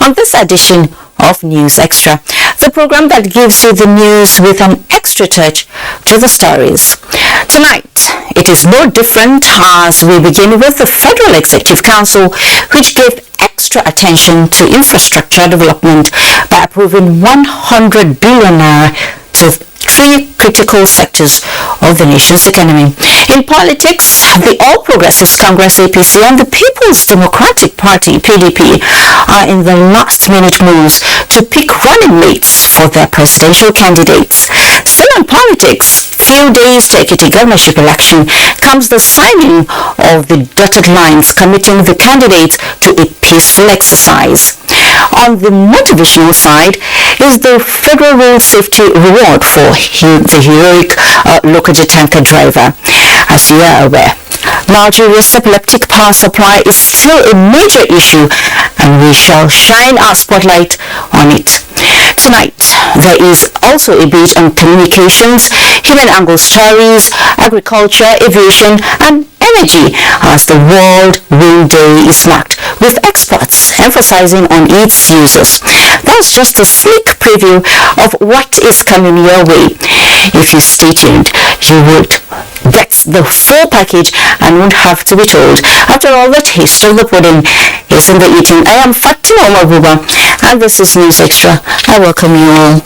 on this edition of News Extra, the program that gives you the news with an extra touch to the stories. Tonight, it is no different as we begin with the Federal Executive Council, which gave extra attention to infrastructure development by approving 100 billion naira to three critical sectors of the nation's economy. In politics, the All Progressives Congress APC and the People's Democratic Party PDP are in the last-minute moves to pick running mates for their presidential candidates. Still in politics, few days to Ekiti governorship election comes the signing of the dotted lines committing the candidates to a peaceful exercise. On the motivational side is the Federal Road Safety Reward for the heroic Lokoja tanker driver. As you are aware, Nigeria's epileptic power supply is still a major issue, and we shall shine our spotlight on it. Tonight, there is also a bit on communications, human angle stories, agriculture, aviation, and energy as the World Wind Day is marked, with experts emphasizing on its uses. That's just a sneak preview of what is coming your way. If you stay tuned, you would get the full package and won't have to be told. After all, the taste of the pudding is in the eating. I am Fatima Umar Buba, and this is News Extra. I welcome you all.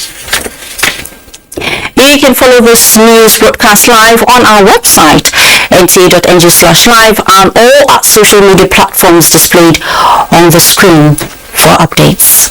You can follow this news broadcast live on our website, nta.ng/live, and all our social media platforms displayed on the screen for updates.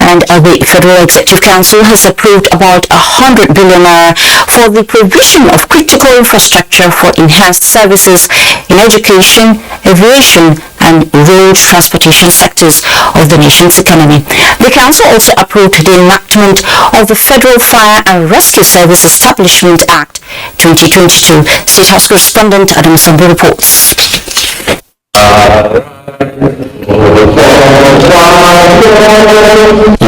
And the Federal Executive Council has approved about 100 billion naira for the provision of critical infrastructure for enhanced services in education, aviation, and road transportation sectors of the nation's economy. The Council also approved the enactment of the Federal Fire and Rescue Service Establishment Act 2022. State House correspondent Adam Sambu reports.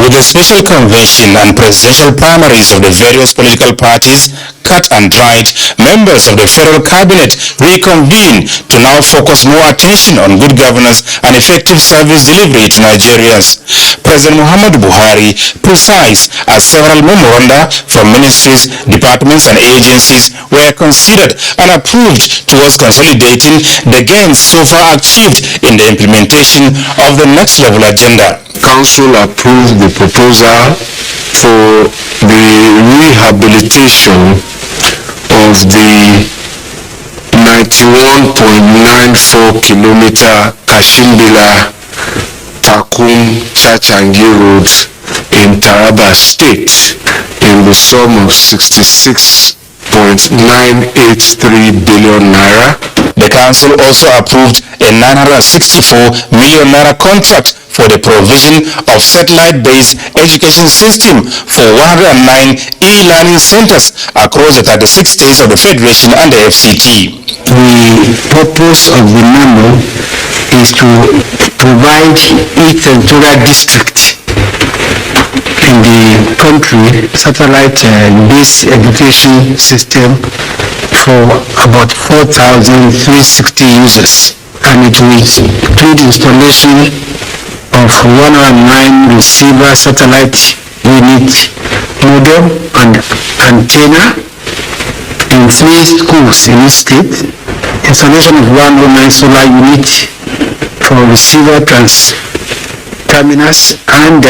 With the special convention and presidential primaries of the various political parties cut and dried, members of the federal cabinet reconvene to now focus more attention on good governance and effective service delivery to Nigerians. President Muhammadu Buhari presided as several memoranda from ministries, departments and agencies were considered and approved towards consolidating the gains so far achieved in the implementation of the next level agenda. Council approved the proposal for the rehabilitation of the 91.94 kilometer Kashimbila Takum Chachangi Road in Taraba State in the sum of 66.983 billion naira. The council also approved a 964 million naira contract for the provision of satellite-based education system for 109 e-learning centers across the 36 states of the Federation and the FCT. The purpose of the memo is to provide each senatorial district in the country satellite-based education system for about 4,360 users, and it will include installation of 109 receiver satellite unit modem and antenna in 3 schools in each state, installation of 109 solar unit for receiver terminals, and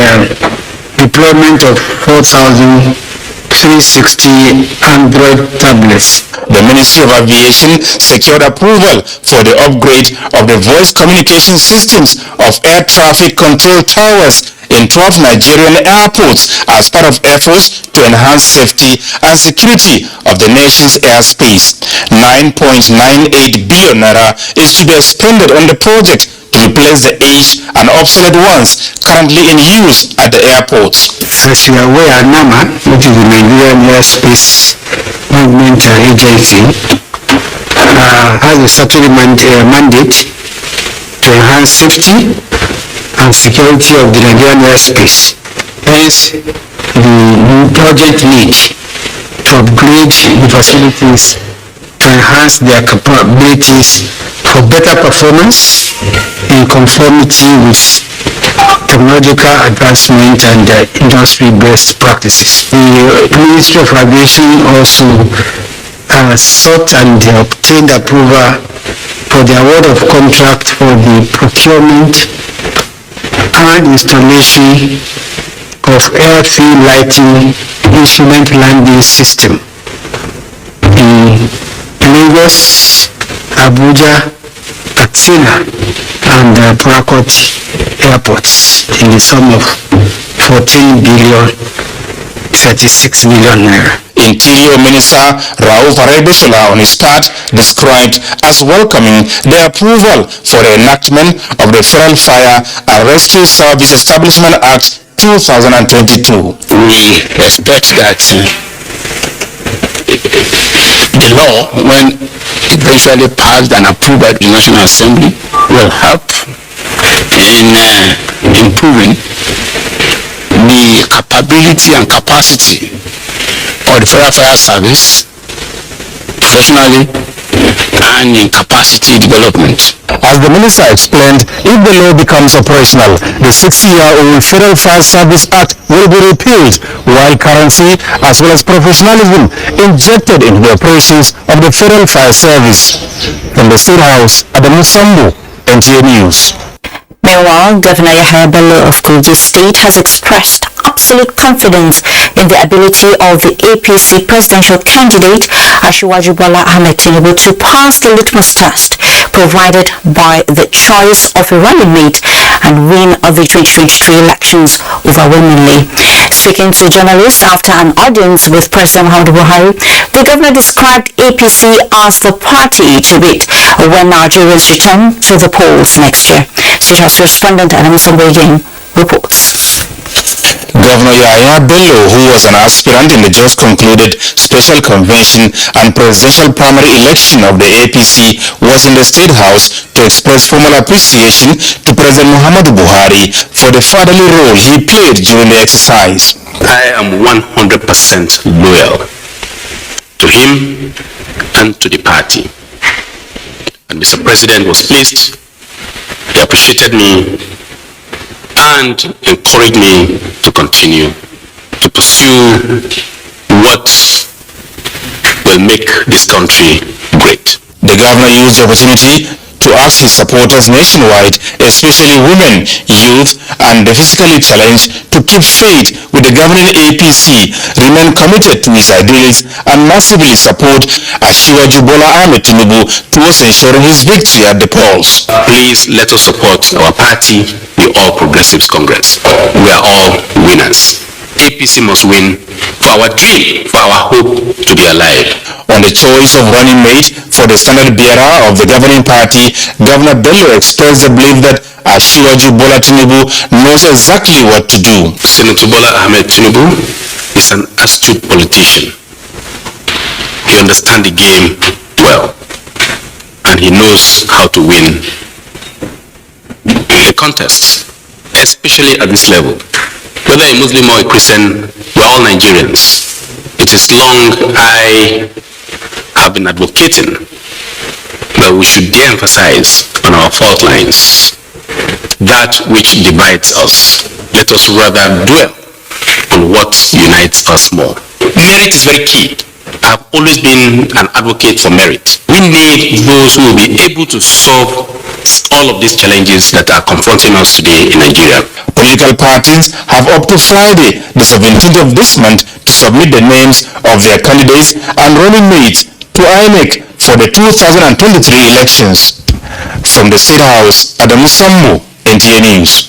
deployment of 4,360 Android tablets. The Ministry of Aviation secured approval for the upgrade of the voice communication systems of air traffic control towers in 12 Nigerian airports as part of efforts to enhance safety and security of the nation's airspace. 9.98 billion naira is to be expended on the project to replace the aged and obsolete ones currently in use at the airports. As you are aware, NAMA, which is the Nigerian Airspace Management Agency, has a statutory mandate to enhance safety and security of the Nigerian airspace. Hence, the project need to upgrade the facilities to enhance their capabilities for better performance in conformity with technological advancement and industry best practices. The Ministry of Aviation also sought and obtained approval for the award of contract for the procurement and installation of airfield lighting instrument landing system in Lagos, Abuja, Fatima, and Port airports in the sum of 14 billion 36 million naira. Interior Minister Rauf Aregbesola on his part described as welcoming the approval for the enactment of the Federal Fire and Rescue Service Establishment Act 2022. We expect that the law, when eventually passed and approved by the National Assembly, will help in improving the capability and capacity of the Federal Fire Service professionally and in capacity development. As the minister explained, if the law becomes operational, the 60-year-old Federal Fire Service Act will be repealed, while currency as well as professionalism injected into the operations of the Federal Fire Service. From the State House, Adamu Sambu, NTA News. Meanwhile, Governor Yahaya Bello of Kogi State has expressed absolute confidence in the ability of the APC presidential candidate Asiwaju Bola Ahmed Tinubu to pass the litmus test provided by the choice of a running mate and win of the 2023 elections overwhelmingly. Speaking to journalists after an audience with President Muhammadu Buhari, the governor described APC as the party to beat when Nigerians return to the polls next year. State House correspondent Adam Samboying reports. Governor Yahaya Bello, who was an aspirant in the just concluded special convention and presidential primary election of the APC, was in the State House to express formal appreciation to President Muhammadu Buhari for the fatherly role he played during the exercise. I am 100% loyal to him and to the party. And Mr. President was pleased. He appreciated me and encouraged me to continue to pursue what will make this country great. The governor used the opportunity to ask his supporters nationwide, especially women, youth, and the physically challenged, to keep faith with the governing APC, remain committed to his ideals, and massively support Asiwaju Bola Ahmed Tinubu towards ensuring his victory at the polls. Please let us support our party, the All Progressives Congress. We are all winners. APC must win for our dream, for our hope to be alive. On the choice of running mate for the standard bearer of the governing party, Governor Bello expressed the belief that Asiwaju Bola Tinubu knows exactly what to do. Senator Bola Ahmed Tinubu is an astute politician. He understands the game well, and he knows how to win the contest, especially at this level. Whether a Muslim or a Christian, we're all Nigerians. It is long I have been advocating that we should de-emphasize on our fault lines. That which divides us, let us rather dwell on what unites us more. Merit is very key. I've always been an advocate for merit. We need those who will be able to solve all of these challenges that are confronting us today in Nigeria. Political parties have up to Friday, the 17th of this month, to submit the names of their candidates and running mates to INEC for the 2023 elections. From the State House, Adamu Sambu, NTA News.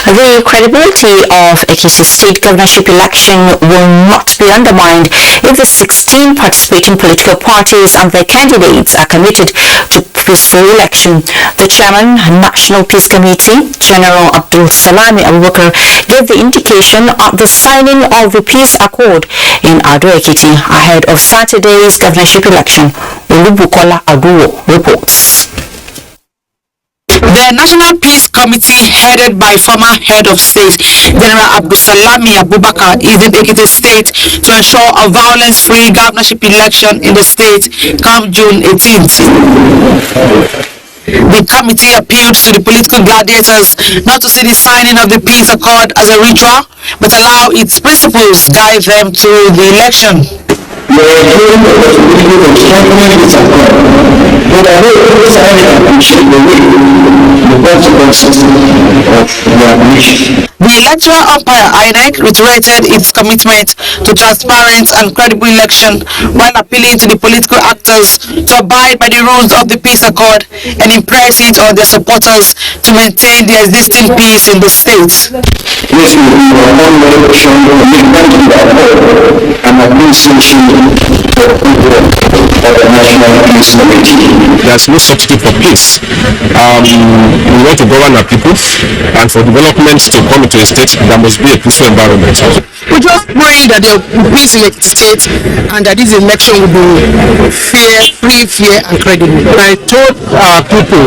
The credibility of Ekiti State governorship election will not be undermined if the 16 participating political parties and their candidates are committed to peaceful election. The chairman, National Peace Committee, General Abdul Salami Abubakar, gave the indication at the signing of the peace accord in Ado Ekiti ahead of Saturday's governorship election. Olubukola Aduwo reports. The National Peace Committee, headed by former head of state General Abdul Salami Abubakar, is in Ekiti State to ensure a violence-free governorship election in the state come June 18th. The committee appealed to the political gladiators not to see the signing of the peace accord as a ritual, but allow its principles guide them through the election. We are enjoying the possibility of strengthening this accord, but I hope both sides appreciate the consequences of the abolition. The electoral umpire INEC reiterated its commitment to transparent and credible election while appealing to the political actors to abide by the rules of the peace accord and impress it on their supporters to maintain the existing peace in the state. This will be our own election commitment to the accord and administration of the National Peace Committee. There's no substitute for peace. We want to govern our people, and for development to come into a state, there must be a peaceful environment. We just pray that there will be peace in the state and that this election will be free, fair, and credible. I told our people,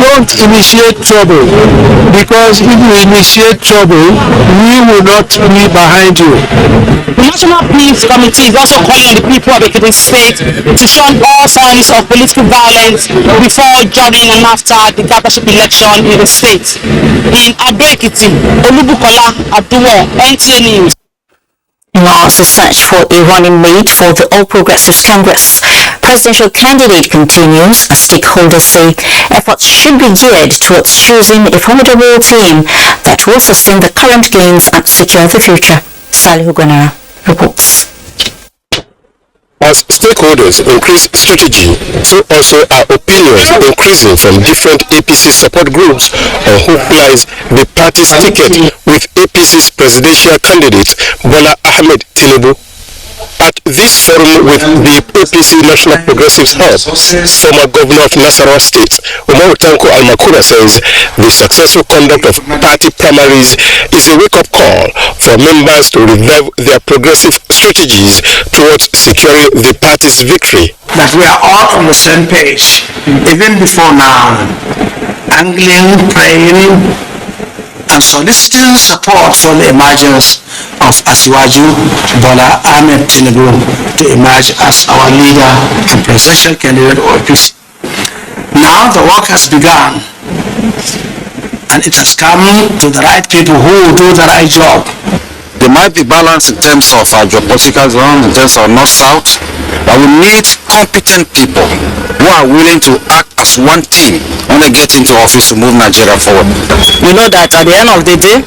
don't initiate trouble, because if you initiate trouble, we will not be behind you. The National Peace Committee is also calling on the people of Ekiti State to shun all signs of political violence before, during, and after the governorship election in the state. In Ado-Ekiti, Olubukola Abduwo, NTA News. As a search for a running mate for the All Progressives Congress presidential candidate continues, as stakeholders say efforts should be geared towards choosing a formidable team that will sustain the current gains and secure the future. Salihu Gwanara reports. As stakeholders increase strategy, so also are opinions increasing from different APC support groups on who plies the party's ticket with APC's presidential candidate Bola Ahmed Tinubu. At this forum with the APC National Progressives Hub, former governor of Nasarawa State, Umar says the successful conduct of party primaries is a wake-up call for members to revive their progressive strategies towards securing the party's victory. That we are all on the same page, even before now, angling, praying, and soliciting support for the emergence of Asiwaju Bola Ahmed Tinubu to emerge as our leader and presidential candidate of APC. Now the work has begun, and it has come to the right people who will do the right job. There might be balance in terms of geopolitical zone, in terms of north-south, but we need competent people who are willing to act as one team when they get into office to move Nigeria forward. We know that at the end of the day,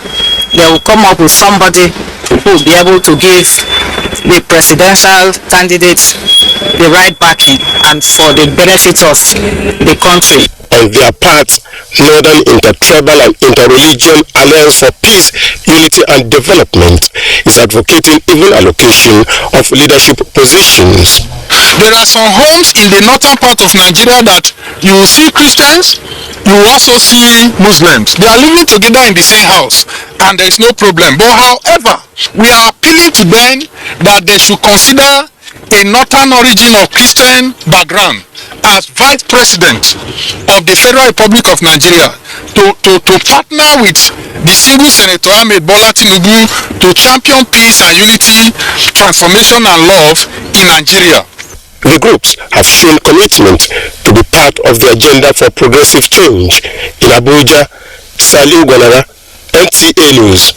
they will come up with somebody who will be able to give the presidential candidates the right backing and for the benefit of the country. On their part, Northern Intertribal and Interreligion Alliance for Peace, Unity and Development is advocating even allocation of leadership positions. There are some homes in the northern part of Nigeria that you will see Christians, you will also see Muslims. They are living together in the same house and there is no problem. But however, we are appealing to them that they should consider a northern origin of Christian background as vice president of the Federal Republic of Nigeria to partner with the single Senator Ahmed Bola Tinubu to champion peace and unity, transformation and love in Nigeria. The groups have shown commitment to be part of the agenda for progressive change. In Abuja, Salihu Gwanara, NTA News.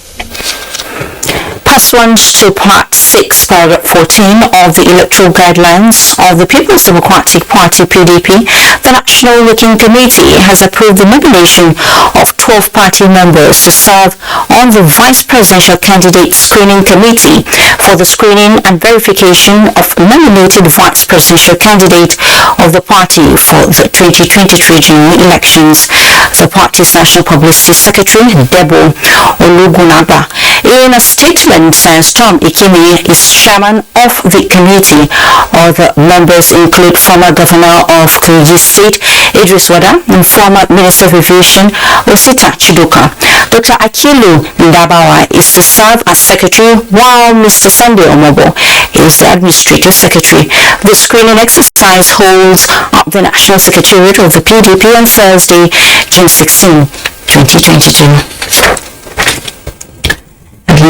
Pursuant to Part 6, Paragraph 14 of the Electoral Guidelines of the People's Democratic Party (PDP), the National Working Committee has approved the nomination of 12 party members to serve on the Vice Presidential Candidate Screening Committee for the screening and verification of nominated Vice Presidential Candidate of the party for the 2023 general elections. The party's National Publicity Secretary, Debo Olugunagba, in a statement says Tom Ikeme is chairman of the committee. Other members include former governor of Kogi State, Idris Wada, and former Minister of Aviation, Osita Chidoka. Dr. Akilu Ndabawa is to serve as secretary, while Mr. Sunday Omobo is the administrative secretary. The screening exercise holds at the National Secretariat of the PDP on Thursday, June 16, 2022.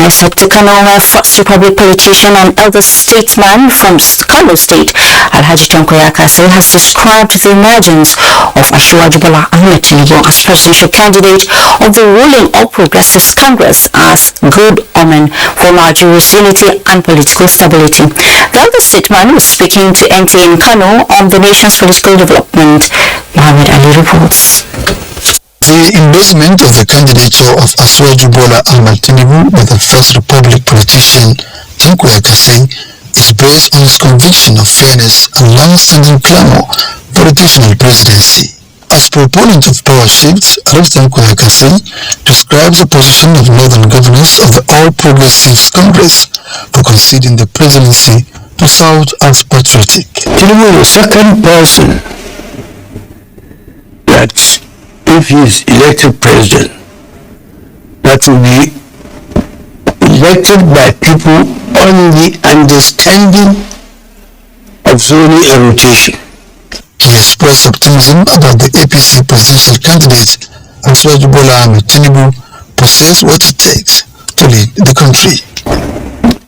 next head to Kano, where First Republic politician and elder statesman from Kano State, Alhaji Tanko Yakase, has described the emergence of Asiwaju Bola Ahmed Tinubu as presidential candidate of the ruling All Progressives Congress as good omen for Nigeria's unity and political stability. The elder statesman was speaking to NTA in Kano on the nation's political development. Mohammed Ali reports. The endorsement of the candidature of Asiwaju Bola Ahmed Tinubu by the First Republic politician Tanko Yakase is based on his conviction of fairness and long-standing clamor for the traditional presidency. As proponent of power shifts, Alhaji Tanko Yakase describes the position of northern governors of the All Progressives Congress for conceding the presidency to South as patriotic. Tinubu is the second person that, if he is elected president, that will be elected by people on the understanding of zoning and rotation. He expressed optimism about the APC presidential candidate Asiwaju Bola Ahmed Tinubu possess what it takes to lead the country.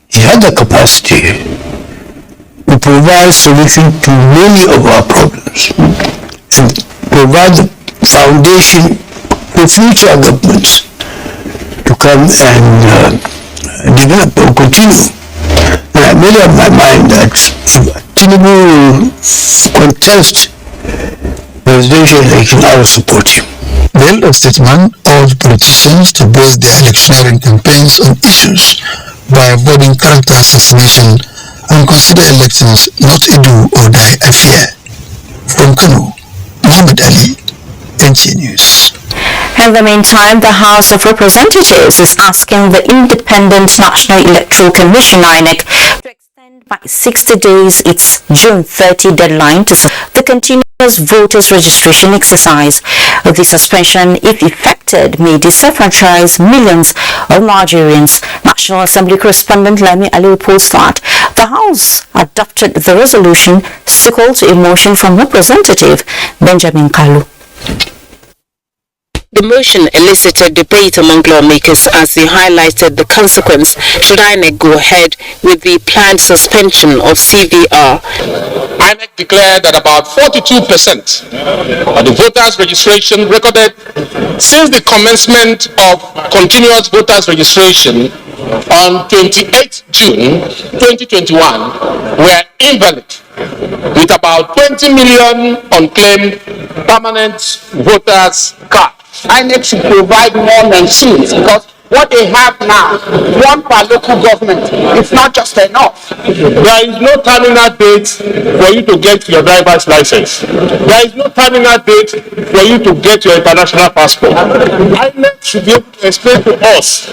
He had the capacity to provide solution to many of our problems and provide the foundation for future governments to come and develop or continue. And I made up my mind that if Tinubu will contest presidential election, I will support him. The elder statesman urged politicians to base their electioneering campaigns on issues by avoiding character assassination and consider elections not a do or die affair. From Kano, Muhammad Ali, NTA News. In the meantime, the House of Representatives is asking the Independent National Electoral Commission (INEC) to extend by 60 days its June 30 deadline to the continuous voters registration exercise. The suspension, if effected, may disenfranchise millions of Nigerians. National Assembly correspondent Lami Ali reports that the House adopted the resolution, sickle to a motion from Representative Benjamin Kalu. The motion elicited debate among lawmakers as they highlighted the consequence should INEC go ahead with the planned suspension of CVR. INEC declared that about 42% of the voters' registration recorded since the commencement of continuous voters' registration on 28 June 2021 were invalid, with about 20 million unclaimed permanent voters' cards. INEC should provide more machines because what they have now, one per local government, is not just enough. There is no terminal date for you to get your driver's license. There is no terminal date for you to get your international passport. INEC should be able to explain to us,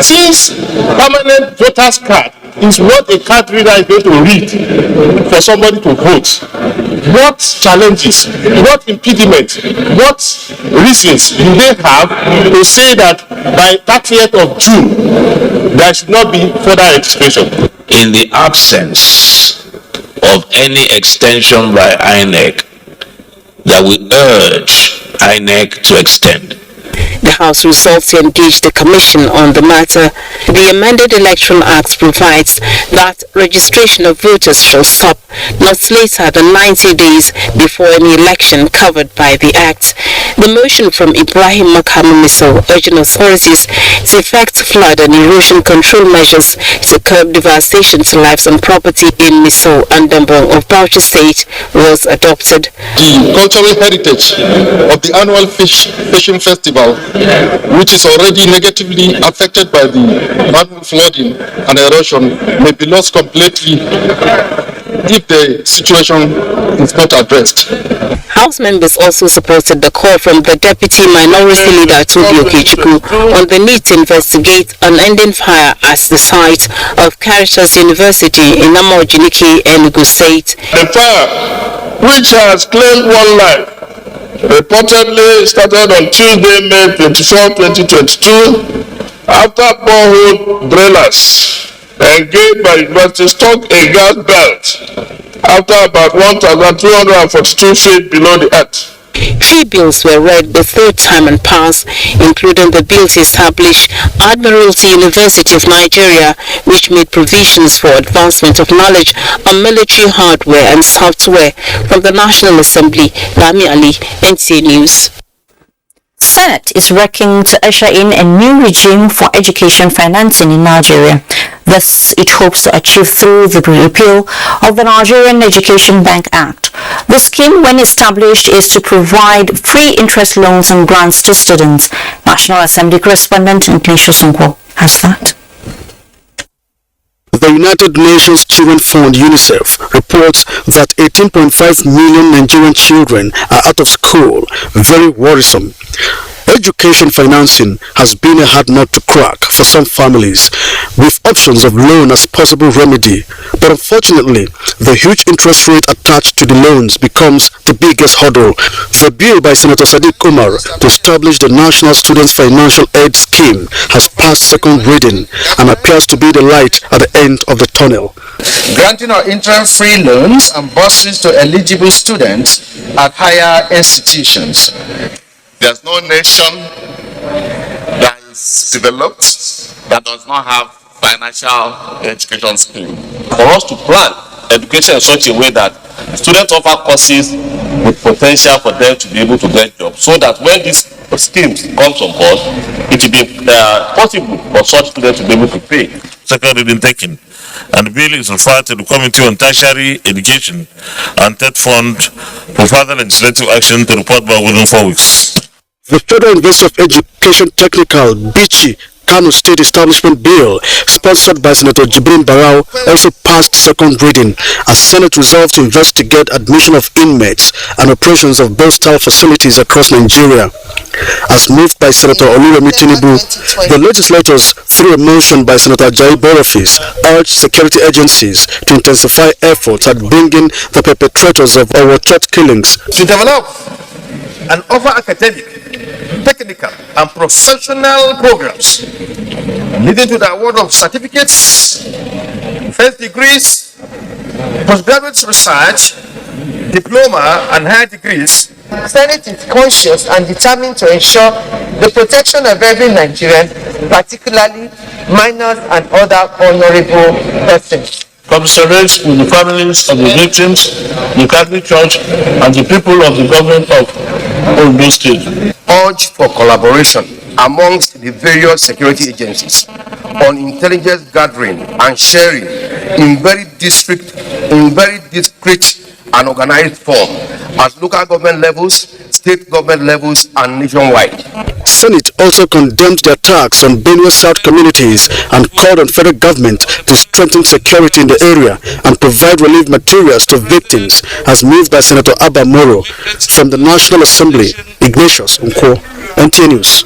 since permanent voter's card is what a card reader is going to read for somebody to vote, what challenges, what impediments, what reasons do they have to say that by 30th of June there should not be further registration? In the absence of any extension by INEC, that we urge INEC to extend. The House resolved to engage the Commission on the matter. The amended Electoral Act provides that registration of voters shall stop not later than 90 days before any election covered by the Act. The motion from Ibrahim Makamu Misal urging authorities to effect flood and erosion control measures to curb devastation to lives and property in Misal and Dambong of Bauchi State was adopted. The cultural heritage of the annual fishing festival, which is already negatively affected by the annual flooding and erosion, may be lost completely if the situation is not addressed. House members also supported the call from the Deputy Minority Leader Tobi Okechukwu on the need to investigate unending fire at the site of Caritas University in Amojiniki, Enugu State. The fire, which has claimed one life, reportedly started on Tuesday, May 24, 2022, after borehole drillers engaged by university struck a gas belt after about 1,242 feet below the earth. Three bills were read the third time and passed, including the bill to establish Admiralty University of Nigeria, which made provisions for advancement of knowledge on military hardware and software. From the National Assembly, Lami Ali, NTA News. Senate is working to usher in a new regime for education financing in Nigeria. This it hopes to achieve through the repeal of the Nigerian Education Bank Act. The scheme, when established, is to provide free interest loans and grants to students. National Assembly correspondent Ignatius has that. The United Nations Children Fund UNICEF reports that 18.5 million Nigerian children are out of school. Very worrisome. Education financing has been a hard nut to crack for some families, with options of loan as possible remedy. But unfortunately, the huge interest rate attached to the loans becomes the biggest hurdle. The bill by Senator Sadiq Umar to establish the National Students Financial Aid Scheme has passed second reading and appears to be the light at the end of the tunnel. Granting our interest-free loans and bursaries to eligible students at higher institutions. There's no nation that is developed that does not have financial education scheme. For us to plan education in such a way that students offer courses with potential for them to be able to get jobs, so that when this scheme comes on board, it will be possible for such students to be able to pay. Second reading taken, and the bill is referred to the Committee on Tertiary Education and Third Fund for further legislative action to report back within 4 weeks. The Federal University of Education Technical Bichi Kano State Establishment Bill, sponsored by Senator Jibrin Barau, also passed second reading as Senate resolved to investigate admission of inmates and operations of both-style facilities across Nigeria. As moved by Senator Oluremi Tinubu, the legislators, through a motion by Senator Ajayi Borofis, urged security agencies to intensify efforts at bringing the perpetrators of our church killings To develop and offer academic, technical and professional programs leading to the award of certificates, first degrees, postgraduate research, diploma and higher degrees. Senate is conscious and determined to ensure the protection of every Nigerian, particularly minors and other vulnerable persons. Commiserates with the families of the victims, the Catholic Church, and the people of the government of Ondo State. Urge for collaboration amongst the various security agencies on intelligence gathering and sharing in very discreet and organized form at local government levels, state government levels, and nationwide. Senate also condemned the attacks on Benue South communities and called on federal government to strengthen security in the area and provide relief materials to victims, as moved by Senator Abba Moro. From the National Assembly, Ignatius Nkwo, NTA News.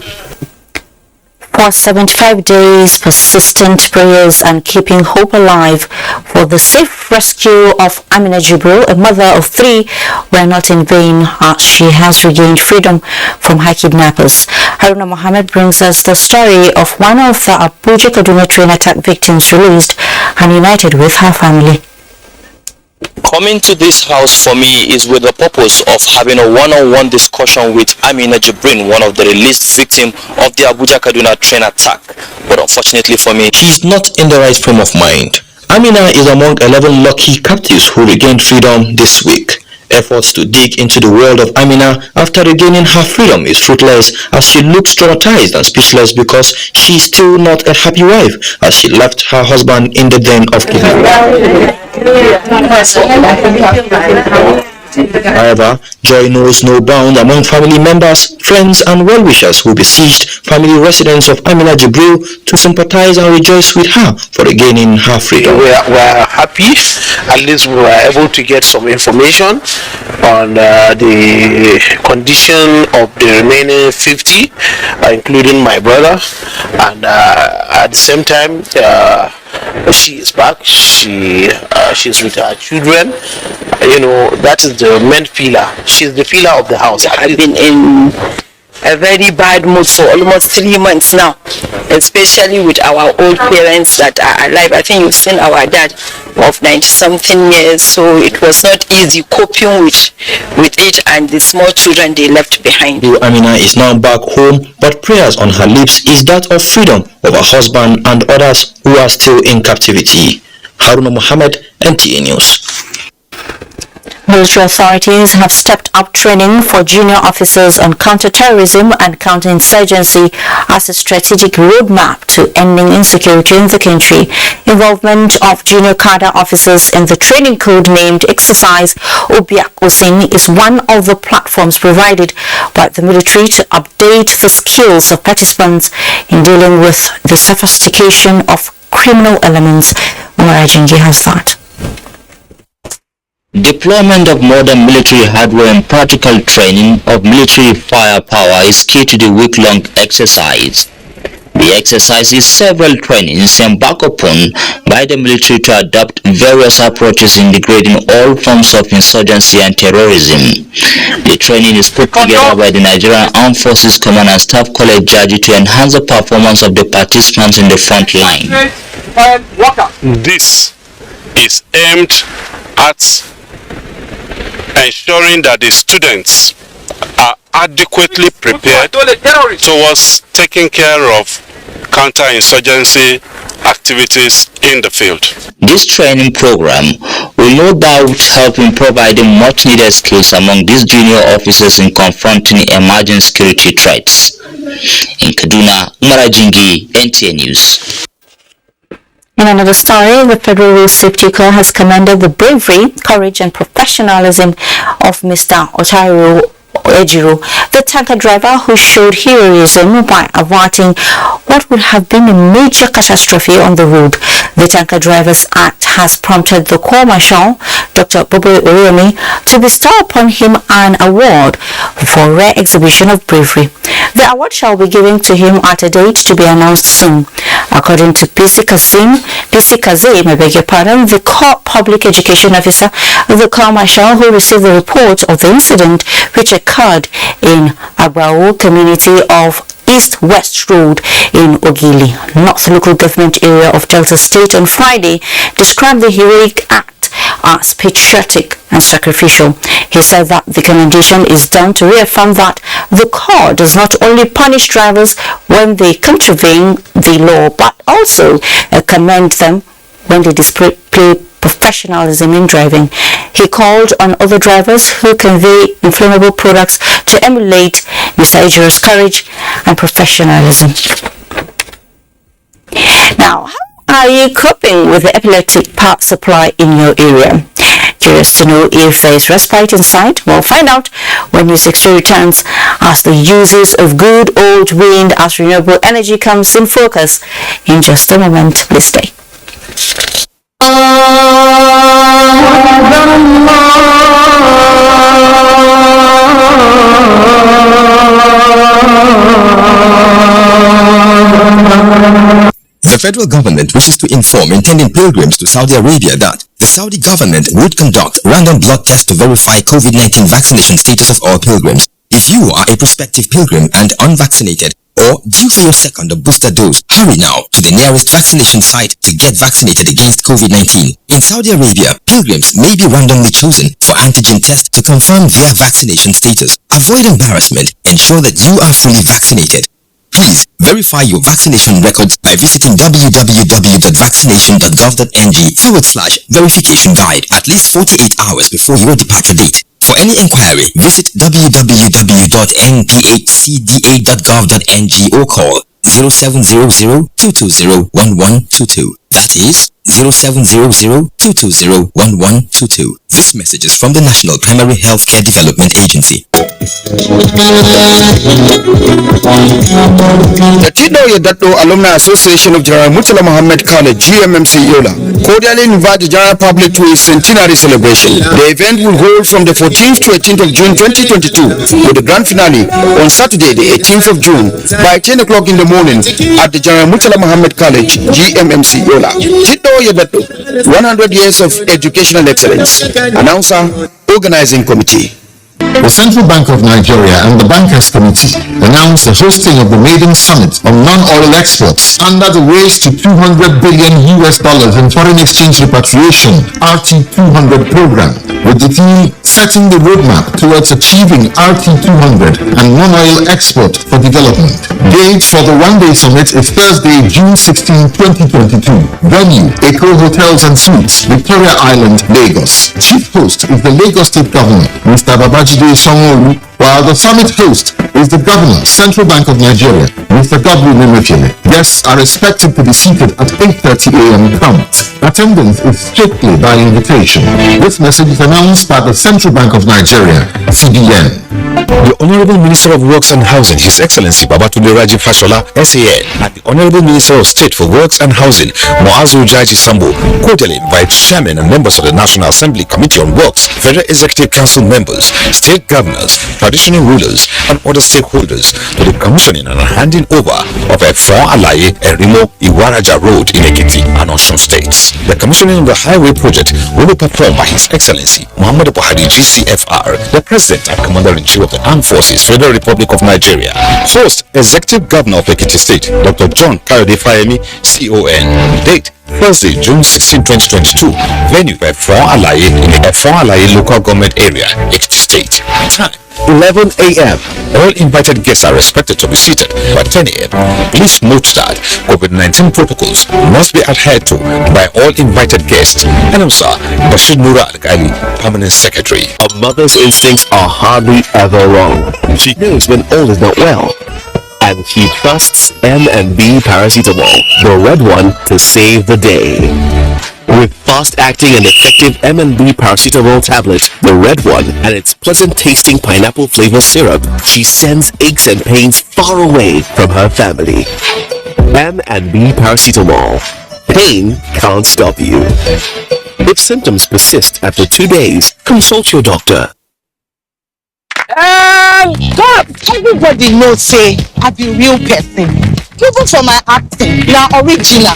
For 75 days, persistent prayers and keeping hope alive for the safe rescue of Amina Jibril, a mother of 3, were not in vain as she has regained freedom from her kidnappers. Haruna Mohammed brings us the story of one of the Abuja Kaduna train attack victims released and united with her family. Coming to this house for me is with the purpose of having a one-on-one discussion with Amina Jibril, one of the released victims of the Abuja Kaduna train attack. But unfortunately for me, she's not in the right frame of mind. Amina is among 11 lucky captives who regained freedom this week. Efforts to dig into the world of Amina after regaining her freedom is fruitless as she looks traumatized and speechless because she is still not a happy wife as she left her husband in the den of kidnapping. However, joy knows no bound among family members, friends and well-wishers who besieged family residents of Amina Jibril to sympathize and rejoice with her for regaining her freedom. We are happy. At least we were able to get some information on the condition of the remaining 50, including my brother, and at the same time she is back. She's with her children. You know, that is the main pillar. She's the pillar of the house. I've been in a very bad mood for almost 3 months now, especially with our old parents that are alive. I think you've seen our dad of 90-something years, so it was not easy coping with it and the small children they left behind. Amina is now back home, but prayers on her lips is that of freedom of her husband and others who are still in captivity. Haruna Mohammed, NTA News. Military authorities have stepped up training for junior officers on counter-terrorism and counter-insurgency as a strategic roadmap to ending insecurity in the country. Involvement of junior cadre officers in the training code-named Exercise Obiakosin is one of the platforms provided by the military to update the skills of participants in dealing with the sophistication of criminal elements. Umar has that. Deployment of modern military hardware and practical training of military firepower is key to the week-long exercise. The exercise is several trainings embarked upon by the military to adopt various approaches in degrading all forms of insurgency and terrorism. The training is put together by the Nigerian Armed Forces Command and Staff College Jaji to enhance the performance of the participants in the front line. This is aimed at ensuring that the students are adequately prepared towards taking care of counter-insurgency activities in the field. This training program will no doubt help in providing much-needed skills among these junior officers in confronting emerging security threats. In Kaduna, Umar, NTA News. In another story, the Federal Road Safety Corps has commended the bravery, courage and professionalism of Mr. Otairo Ejiro, the tanker driver who showed heroism by averting what would have been a major catastrophe on the road. The Tanker Drivers Act has prompted the Corps Marshal, Dr. Buba, to bestow upon him an award for rare exhibition of bravery. The award shall be given to him at a date to be announced soon. According to PC Kazim, the Corps Public Education Officer, the Corps Marshal who received the report of the incident which occurred in Abrao community of East-West Road in Ogili, North Local Government Area of Delta State on Friday, described the heroic act as patriotic and sacrificial. He said that the commendation is done to reaffirm that the Corps does not only punish drivers when they contravene the law, but also commend them when they display professionalism in driving. He called on other drivers who convey inflammable products to emulate Mr. Ejiro's courage and professionalism. Now, how are you coping with the epileptic power supply in your area? Curious to know if there is respite in sight? Well, find out when News 60 returns as the uses of good old wind as renewable energy comes in focus in just a moment. Please stay. The federal government wishes to inform intending pilgrims to Saudi Arabia that the Saudi government would conduct random blood tests to verify COVID-19 vaccination status of all pilgrims. If you are a prospective pilgrim and unvaccinated or due for your second or booster dose, hurry now to the nearest vaccination site to get vaccinated against COVID-19. In Saudi Arabia, pilgrims may be randomly chosen for antigen tests to confirm their vaccination status. Avoid embarrassment. Ensure that you are fully vaccinated. Please verify your vaccination records by visiting www.vaccination.gov.ng/verification guide at least 48 hours before your departure date. For any inquiry, visit www.nthcda.gov.ng or call 0700-220-1122. That is 0700-220-1122. This message is from the National Primary Healthcare Development Agency. The Tino Yedato Alumni Association of General Murtala Muhammad College, GMMC Yola, cordially invite the general public to its centenary celebration. The event will hold from the 14th to 18th of June 2022, with the grand finale on Saturday, the 18th of June, by 10 o'clock in the morning at the General Murtala Muhammad College, GMMC Yola. Tino Yedato, 100 years of educational excellence. Announcer, Organizing Committee. The Central Bank of Nigeria and the Bankers Committee announced the hosting of the maiden summit on non-oil exports under the Race to $200 billion in foreign exchange repatriation (RT200) program, with the theme setting the roadmap towards achieving RT200 and non-oil export for development. Date for the one-day summit is Thursday, June 16, 2022. Venue, Eco Hotels and Suites, Victoria Island, Lagos. Chief host is the Lagos State Governor, Mr. Babajide Sanwo-Olu, while the summit host is the Governor, Central Bank of Nigeria, Mr. W. Nimefele. Guests are expected to be seated at 8:30 a.m. prompt. Attendance is strictly by invitation. This message is announced by the Central Bank of Nigeria, CBN. The Honorable Minister of Works and Housing, His Excellency Babatunde Raji Fashola, SAN, and the Honorable Minister of State for Works and Housing, Muazu Jaji Sambo, cordially invite Chairman and members of the National Assembly Committee on Works, Federal Executive Council members, state governors, traditional rulers, and other stakeholders to the commissioning and handing over of Efon Alaye Erimo Iwaraja Road in Ekiti and Osun states. The commissioning of the highway project will be performed by His Excellency Muhammadu Buhari GCFR, the President and Commander-in-Chief of the Armed Forces, Federal Republic of Nigeria. First, Executive Governor of Ekiti State, Dr. John Kayode Fayemi, CON. Date, Thursday, June 16, 2022. Venue, Efon Alaye in the Efon Alaye local government area, Ekiti State. Time, 11 a.m. All invited guests are expected to be seated by 10 a.m. Please note that COVID-19 protocols must be adhered to by all invited guests. Announcer Bashir Nura Al-Ghali, Permanent Secretary. A mother's instincts are hardly ever wrong. She knows when all is not well, and she trusts M&B Paracetamol, the red one, to save the day. With fast-acting and effective M&B Paracetamol tablets, the red one, and its pleasant-tasting pineapple flavor syrup, she sends aches and pains far away from her family. M&B Paracetamol. Pain can't stop you. If symptoms persist after 2 days, consult your doctor. God, everybody knows say I be real person. Even for my acting, na original.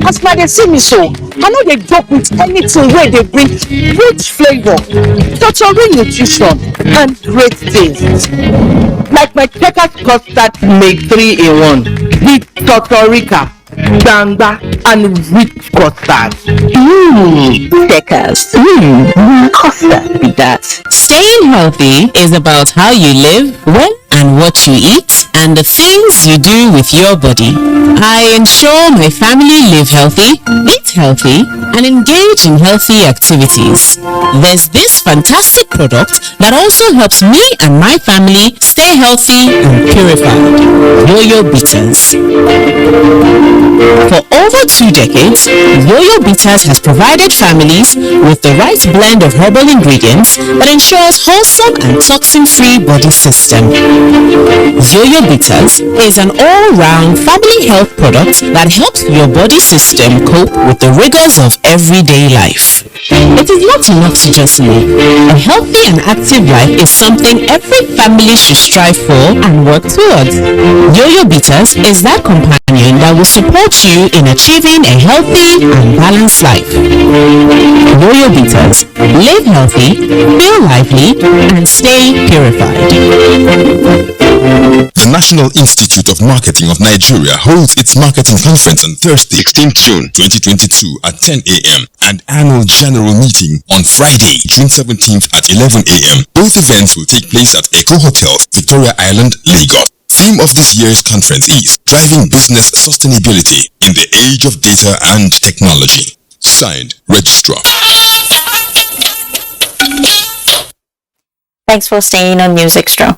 As far they see me so, I know they joke with anything where they bring rich flavor, total nutrition, and great taste. Like my checkers custard make 3 in 1 with Totorica, Banga, and rich custard. Checkers. Custard be that. Staying healthy is about how you live, when and what you eat, and the things you do with your body. I ensure my family live healthy, eat healthy, and engage in healthy activities. There's this fantastic product that also helps me and my family stay healthy and purified. Yo-Yo Bitters. For over 2 decades, Yo-Yo Bitters has provided families with the right blend of herbal ingredients that ensures wholesome and toxin-free body system. Yo-Yo Bitters is an all-round family health product that helps your body system cope with the rigors of everyday life. It is not enough to just live. A healthy and active life is something every family should strive for and work towards. Yo-Yo Bitters is that companion that will support you in achieving a healthy and balanced life. Yo-Yo Bitters. Live healthy, feel lively, and stay purified. The National Institute of Marketing of Nigeria holds its marketing conference on Thursday, 16 June 2022 at 10 a.m. and annual general meeting on Friday, June 17th at 11 a.m. Both events will take place at Eco Hotels, Victoria Island, Lagos. Theme of this year's conference is Driving Business Sustainability in the Age of Data and Technology. Signed, Registrar. Thanks for staying on News Extra.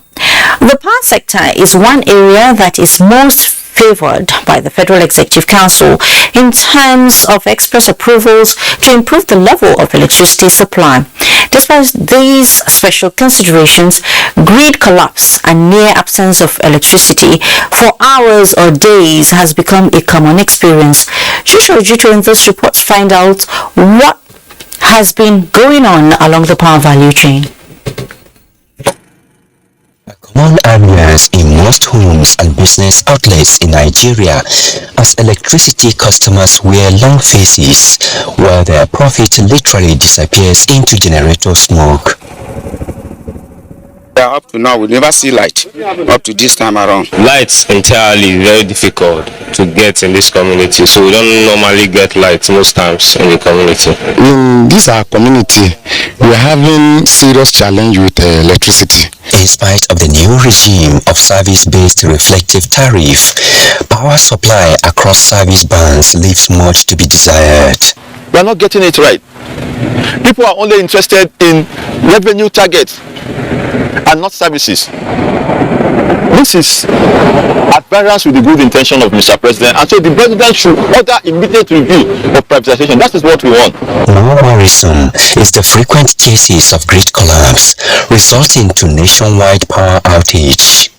The power sector is one area that is most favored by the Federal Executive Council in terms of express approvals to improve the level of electricity supply. Despite these special considerations, grid collapse and near absence of electricity for hours or days has become a common experience. Shusho Jito in this report find out what has been going on along the power value chain. small areas in most homes and business outlets in Nigeria as electricity customers wear long faces while their profit literally disappears into generator smoke. Up to now, we never see light up to this time around. Lights entirely very difficult to get in this community, so we don't normally get light most times in the community. In this our community, we are having serious challenge with electricity. In spite of the new regime of service-based reflective tariff, power supply across service bands leaves much to be desired. We are not getting it right. People are only interested in revenue targets and not services. This is at variance with the good intention of Mr. President, and so the President should order immediate review of privatization. That is what we want. More worrisome is the frequent cases of grid collapse resulting to nationwide power outage.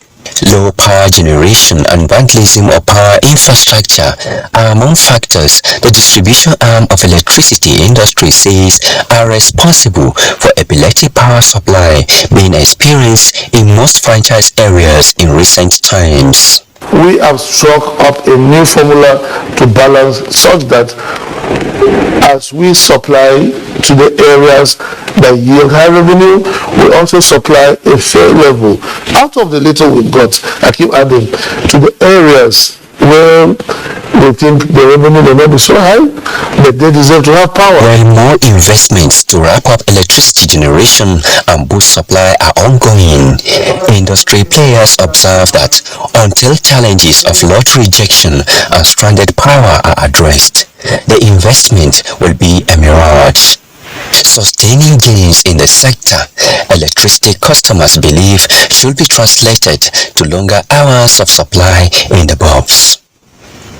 Low power generation and vandalism of power infrastructure are among factors the distribution arm of electricity industry says are responsible for epileptic power supply being experienced in most franchise areas in recent times. We have struck up a new formula to balance such that as we supply to the areas that yield high revenue, we also supply a fair level out of the little we've got. I keep adding to the areas where they think the revenue may not be so high, but they deserve to have power. While more investments to ramp up electricity generation and boost supply are ongoing, industry players observe that until challenges of lot rejection and stranded power are addressed, the investment will be a mirage. Sustaining gains in the sector, electricity customers believe should be translated to longer hours of supply in the bulbs.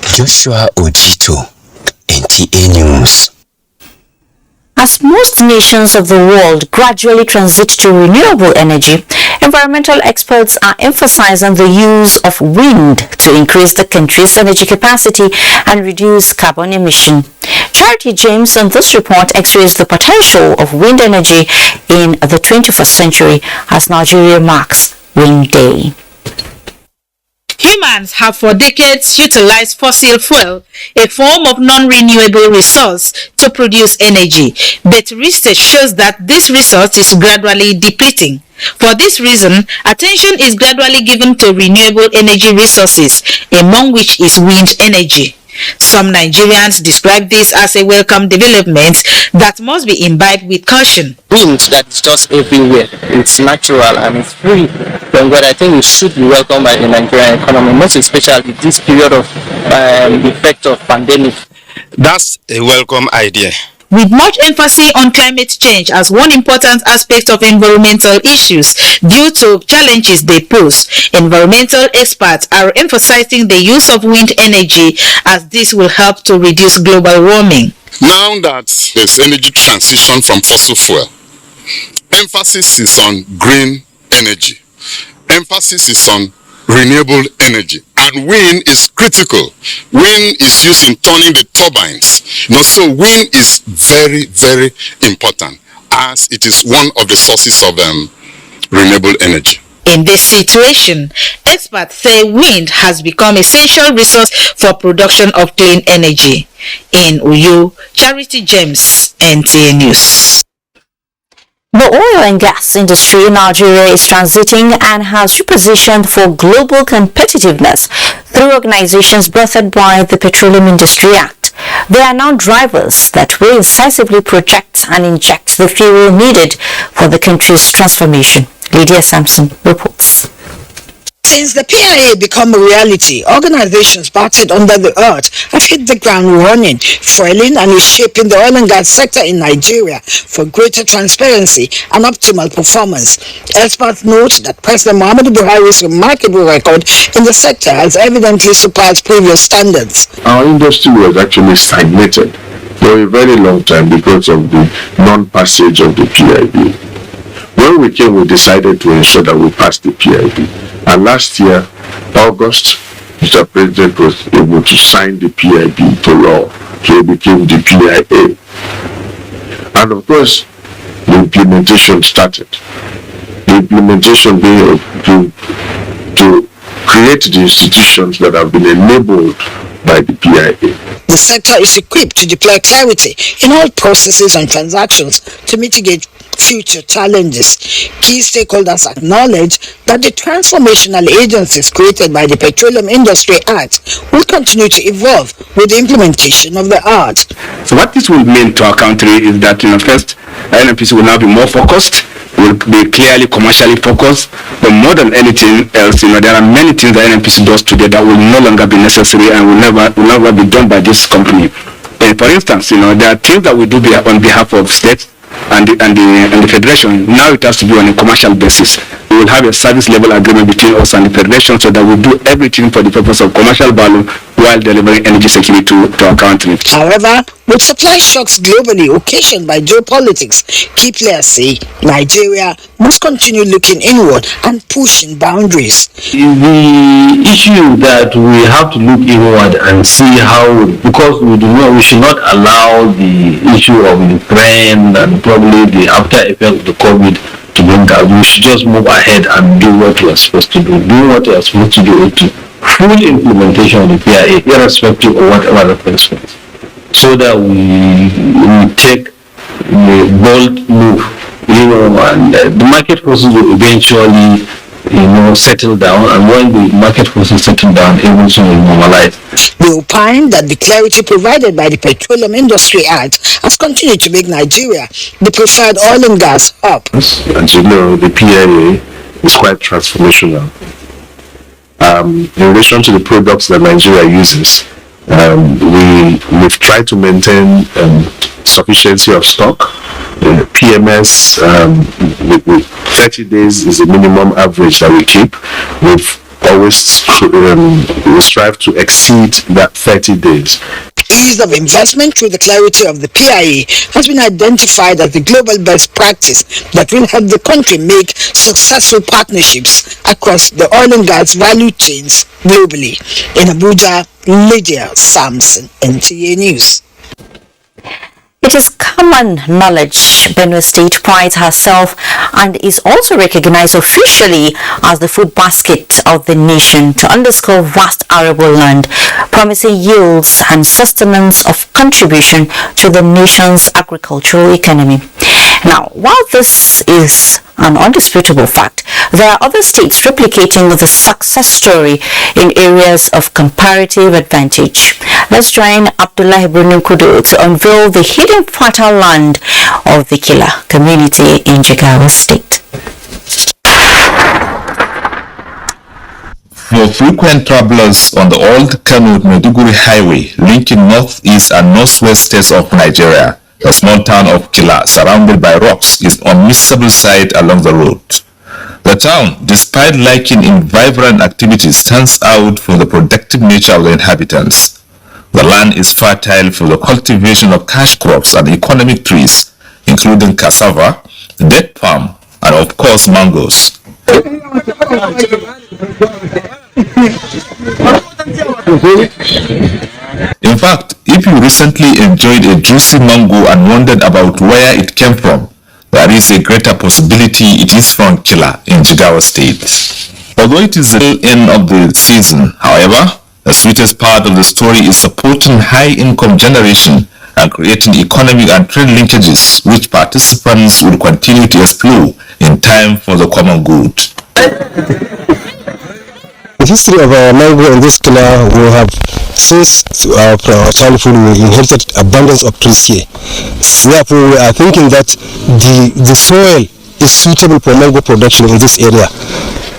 Joshua Ojito, NTA News. As most nations of the world gradually transit to renewable energy, environmental experts are emphasizing the use of wind to increase the country's energy capacity and reduce carbon emission. Charity James on this report x-rays the potential of wind energy in the 21st century as Nigeria marks Wind Day. Humans have for decades utilized fossil fuel, a form of non-renewable resource, to produce energy, but research shows that this resource is gradually depleting. For this reason, attention is gradually given to renewable energy resources, among which is wind energy. Some Nigerians describe this as a welcome development that must be imbibed with caution. Wind that is just everywhere, it's natural and it's free from God. I think it should be welcomed by the Nigerian economy, most especially this period of effect of pandemic. That's a welcome idea. With much emphasis on climate change as one important aspect of environmental issues due to challenges they pose, environmental experts are emphasizing the use of wind energy as this will help to reduce global warming. Now that there's energy transition from fossil fuel, emphasis is on green energy. Emphasis is on renewable energy. And wind is critical. Wind is used in turning the turbines. So wind is very, very important as it is one of the sources of renewable energy. In this situation, experts say wind has become an essential resource for production of clean energy. In Uyo, Charity James, NTA News. The oil and gas industry in Nigeria is transiting and has repositioned for global competitiveness through organizations birthed by the Petroleum Industry Act. They are now drivers that will incisively project and inject the fuel needed for the country's transformation. Lydia Sampson reports. Since the PIA become a reality, organizations battered under the earth have hit the ground running, fueling and reshaping the oil and gas sector in Nigeria for greater transparency and optimal performance. Experts note that President Muhammadu Buhari's remarkable record in the sector has evidently surpassed previous standards. Our industry was actually stagnated for a very long time because of the non-passage of the PIB. When we came, we decided to ensure that we passed the PIB. And last year, August, Mr. President was able to sign the PIB into law. So it became the PIA. And of course, the implementation started. the implementation being to create the institutions that have been enabled by the PIA. The sector is equipped to deploy clarity in all processes and transactions to mitigate future challenges. Key stakeholders acknowledge that the transformational agencies created by the Petroleum Industry Act will continue to evolve with the implementation of the Act. So what this will mean to our country is that, first, NNPC will now be more focused, will be clearly commercially focused, but more than anything else, there are many things that NNPC does today that will no longer be necessary and will never be done by this company. For instance, there are things that we do on behalf of states and the federation. Now it has to be on a commercial basis. We will have a service level agreement between us and the federation so that we do everything for the purpose of commercial value while delivering energy security to our country. However, with supply shocks globally occasioned by geopolitics, key players say Nigeria must continue looking inward and pushing boundaries. The issue that we have to look inward and see how, because we should not allow the issue of Ukraine and probably the after effect of the COVID to bring us. We should just move ahead and do what we are supposed to do. Do what we are supposed to do to full implementation of the PIA, irrespective of whatever the consequence, so that we take the bold move, and the market forces will eventually, settle down, and when the market forces settle down, everything will normalize. They opine that the clarity provided by the Petroleum Industry Act has continued to make Nigeria the preferred oil and gas hub. As you know, the PIA is quite transformational. In relation to the products that Nigeria uses, we've tried to maintain sufficiency of stock. PMS, with 30 days is the minimum average that we keep. We've always strive to exceed that 30 days. Ease of investment through the clarity of the PIA has been identified as the global best practice that will help the country make successful partnerships across the oil and gas value chains globally. In Abuja, Lydia Samson, NTA News. It is common knowledge Benue State prides herself and is also recognized officially as the food basket of the nation to underscore vast arable land, promising yields and sustenance of contribution to the nation's agricultural economy. Now, while this is an undisputable fact, there are other states replicating the success story in areas of comparative advantage. Let's join Abdullah Ibrahim Kudu to unveil the hidden fertile land of the Kila community in Jigawa State. For frequent travelers on the old Kano-Maiduguri highway linking northeast and northwest states of Nigeria, the small town of Kila, surrounded by rocks, is an unmissable sight along the road. The town, despite lacking in vibrant activities, stands out for the productive nature of the inhabitants. The land is fertile for the cultivation of cash crops and economic trees, including cassava, date palm, and of course mangoes. In fact, if you recently enjoyed a juicy mango and wondered about where it came from, there is a greater possibility it is from Kila in Jigawa State. Although it is the end of the season, however, the sweetest part of the story is supporting high-income generation and creating economic and trade linkages which participants will continue to explore in time for the common good. The history of our mango in this Kila, we have since our childhood we inherited abundance of trees here. Therefore, we are thinking that the soil is suitable for mango production in this area.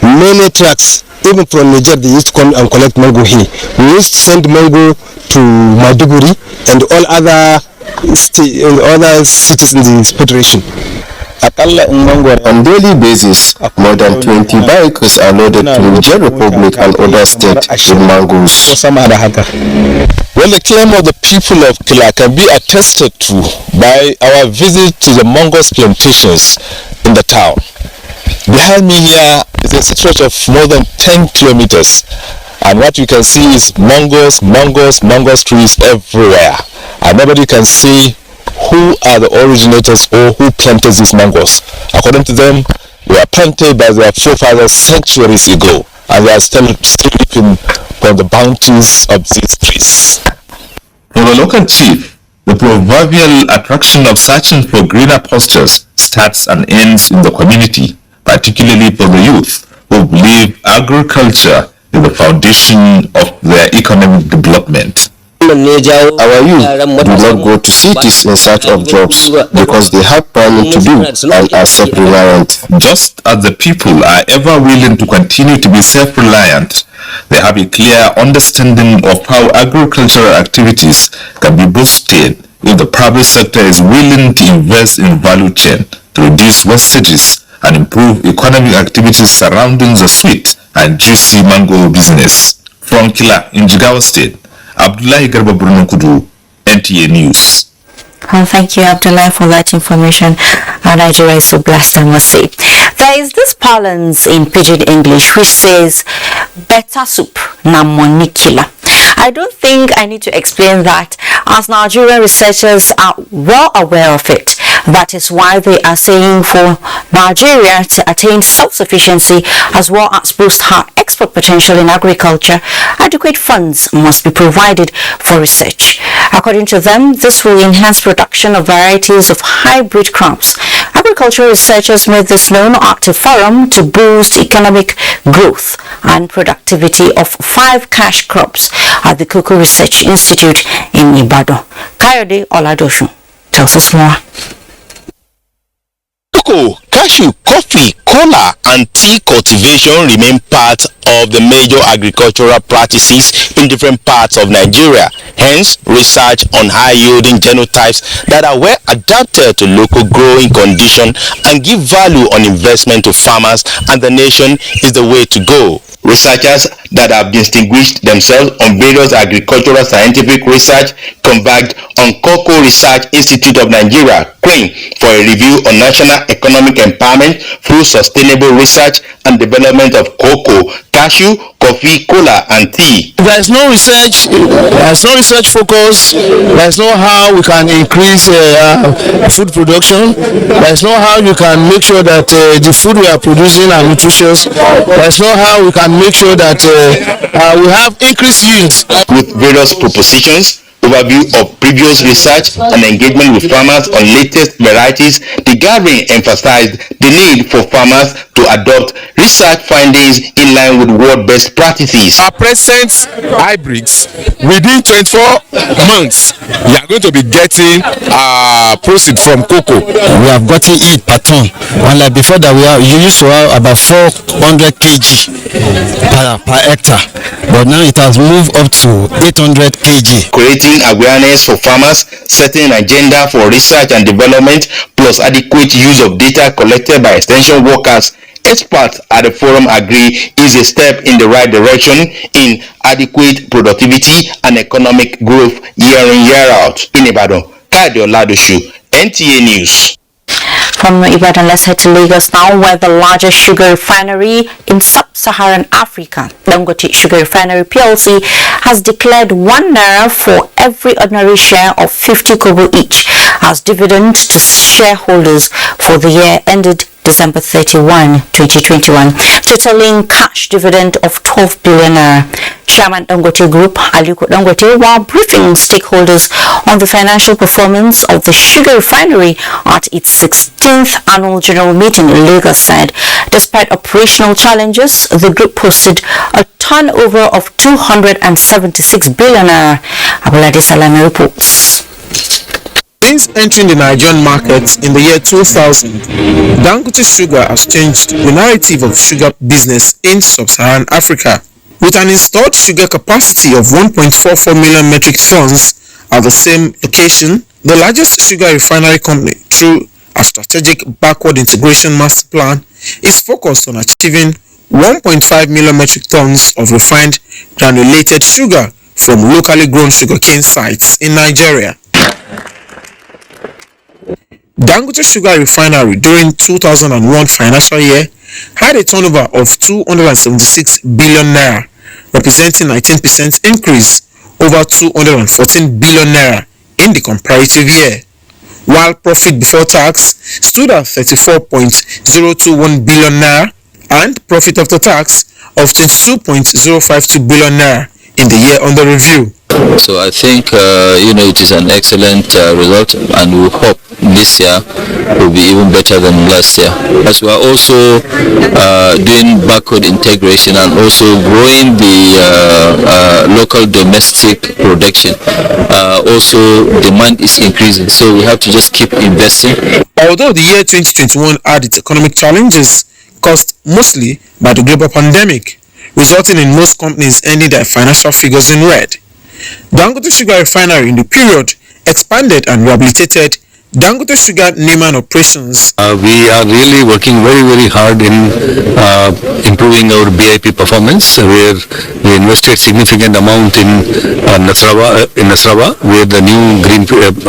Many trucks, even from Niger, they used to come and collect mango here. We used to send mango to Maiduguri and all other cities in the federation. On daily basis, more than 20 vehicles are loaded to Niger Republic and other states with mangoes. Well, the claim of the people of Kila can be attested to by our visit to the mangoes plantations in the town. Behind me here is a stretch of more than 10 kilometers, and what you can see is mangoes trees everywhere, and nobody can see who are the originators or who planted these mangoes. According to them, were planted by their forefathers centuries ago, and they are still reaping from the bounties of these trees. For the local chief, the proverbial attraction of searching for greener pastures starts and ends in the community, particularly for the youth who believe agriculture is the foundation of their economic development. Our youth do not go to cities in search of jobs because they have planning to do and are self-reliant. Just as the people are ever willing to continue to be self-reliant, they have a clear understanding of how agricultural activities can be boosted if the private sector is willing to invest in value chain to reduce wastages and improve economic activities surrounding the sweet and juicy mango business. From Kila in Jigawa State, Abdullahi Garba Kudu, NTA News. Well, thank you, Abdullah, for that information. Nigeria is so blessed, I must say. There is this parlance in Pidgin English which says, better soup na money killer. I don't think I need to explain that, as Nigerian researchers are well aware of it. That is why they are saying for Nigeria to attain self-sufficiency as well as boost her export potential in agriculture, adequate funds must be provided for research. According to them, this will enhance production of varieties of hybrid crops. Agricultural researchers made this known at a forum to boost economic growth and productivity of 5 cash crops at the Cocoa Research Institute in Ibadan. Kayode Oladoshu tells us more. Cocoa, cashew, coffee, cola, and tea cultivation remain part of the major agricultural practices in different parts of Nigeria. Hence, research on high-yielding genotypes that are well adapted to local growing conditions and give value on investment to farmers and the nation is the way to go. Researchers that have distinguished themselves on various agricultural scientific research converged on Cocoa Research Institute of Nigeria, CRIN, for a review on national economic empowerment through sustainable research and development of cocoa, cashew, coffee, cola, and tea. There is no research focus. There is no how we can increase food production. There is no how you can make sure that the food we are producing are nutritious. There is no how we can make sure that we have increased yields. With various propositions, overview of previous research and engagement with farmers on latest varieties, the gathering emphasized the need for farmers to adopt research findings in line with world best practices. Our present hybrids, within 24 months, we are going to be getting proceeds from cocoa. We have gotten it per ton. Unlike before that, you used to have about 400 kg per hectare, but now it has moved up to 800 kg. Creating awareness for farmers, setting an agenda for research and development, plus adequate use of data collected by extension workers. Experts at the forum agree is a step in the right direction in adequate productivity and economic growth year in, year out. In Ibadan, Kayode Oladoshu, NTA News. From Ibadan, let's head to Lagos now, where the largest sugar refinery in sub-Saharan Africa, Dangote Sugar Refinery PLC, has declared 1 naira for every ordinary share of 50 kobo each as dividend to shareholders for the year ended December 31, 2021, totaling cash dividend of 12 billion naira. Chairman Dangote Group, Aliko Dangote, while briefing stakeholders on the financial performance of the sugar refinery at its 16th annual general meeting in Lagos, said despite operational challenges, the group posted a turnover of 276 billion naira. Abolade Salami reports. Since entering the Nigerian market in the year 2000, Dangote Sugar has changed the narrative of sugar business in sub-Saharan Africa. With an installed sugar capacity of 1.44 million metric tons at the same location, the largest sugar refinery company, through a strategic backward integration master plan, is focused on achieving 1.5 million metric tons of refined granulated sugar from locally grown sugarcane sites in Nigeria. Dangote Sugar Refinery during 2001 financial year had a turnover of 276 billion naira, representing 19% increase over 214 billion naira in the comparative year. while profit before tax stood at 34.021 billion naira and profit after tax of 22.052 billion naira in the year under review. So I think it is an excellent result, and we hope this year will be even better than last year. As we are also doing backward integration and also growing the local domestic production, also demand is increasing. So we have to just keep investing. Although the year 2021 had its economic challenges caused mostly by the global pandemic, resulting in most companies ending their financial figures in red, Dangote Sugar Refinery in the period expanded and rehabilitated Dangote Sugar Neyman operations. We are really working very hard in improving our BIP performance, where we invested significant amount in Nasrawa, where the new greenfield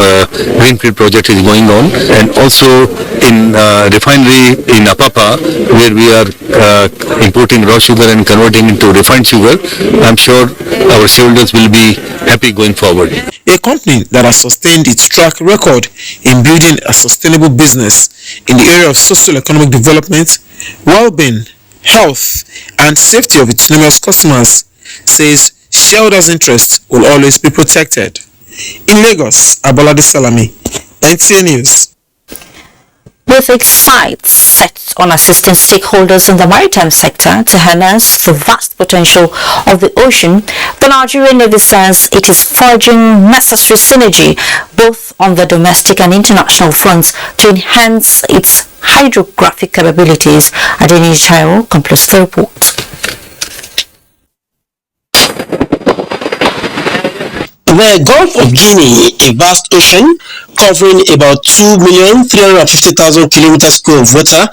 project is going on, and also in refinery in Apapa, where we are importing raw sugar and converting into refined sugar. I'm sure our shareholders will be happy going forward. A company that has sustained its track record in building a sustainable business in the area of socio-economic development, well-being, health, and safety of its numerous customers, says shareholders' interests will always be protected. In Lagos, Abolade Salami, NTA News. With its sights set on assisting stakeholders in the maritime sector to harness the vast potential of the ocean, the Nigerian Navy says it is forging necessary synergy both on the domestic and international fronts to enhance its hydrographic capabilities. Adeni Chairo completes the report. The Gulf of Guinea, a vast ocean covering about 2,350,000 kilometers square of water,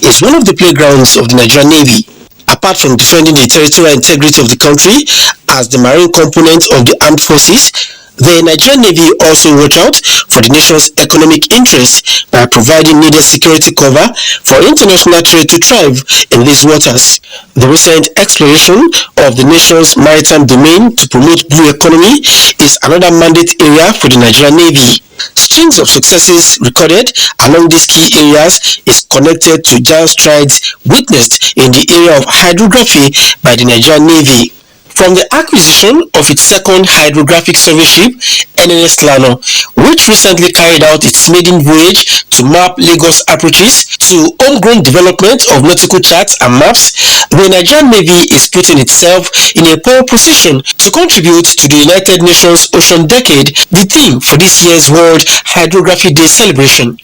is one of the playgrounds of the Nigerian Navy. Apart from defending the territorial integrity of the country as the marine component of the armed forces, the Nigerian Navy also watch out for the nation's economic interests by providing needed security cover for international trade to thrive in these waters. The recent exploration of the nation's maritime domain to promote blue economy is another mandate area for the Nigerian Navy. Strings of successes recorded along these key areas is connected to giant strides witnessed in the area of hydrography by the Nigerian Navy. From the acquisition of its second hydrographic survey ship, NNS Lano, which recently carried out its maiden voyage to map Lagos approaches, to homegrown development of nautical charts and maps, the Nigerian Navy is putting itself in a pole position to contribute to the United Nations Ocean Decade, the theme for this year's World Hydrography Day celebration.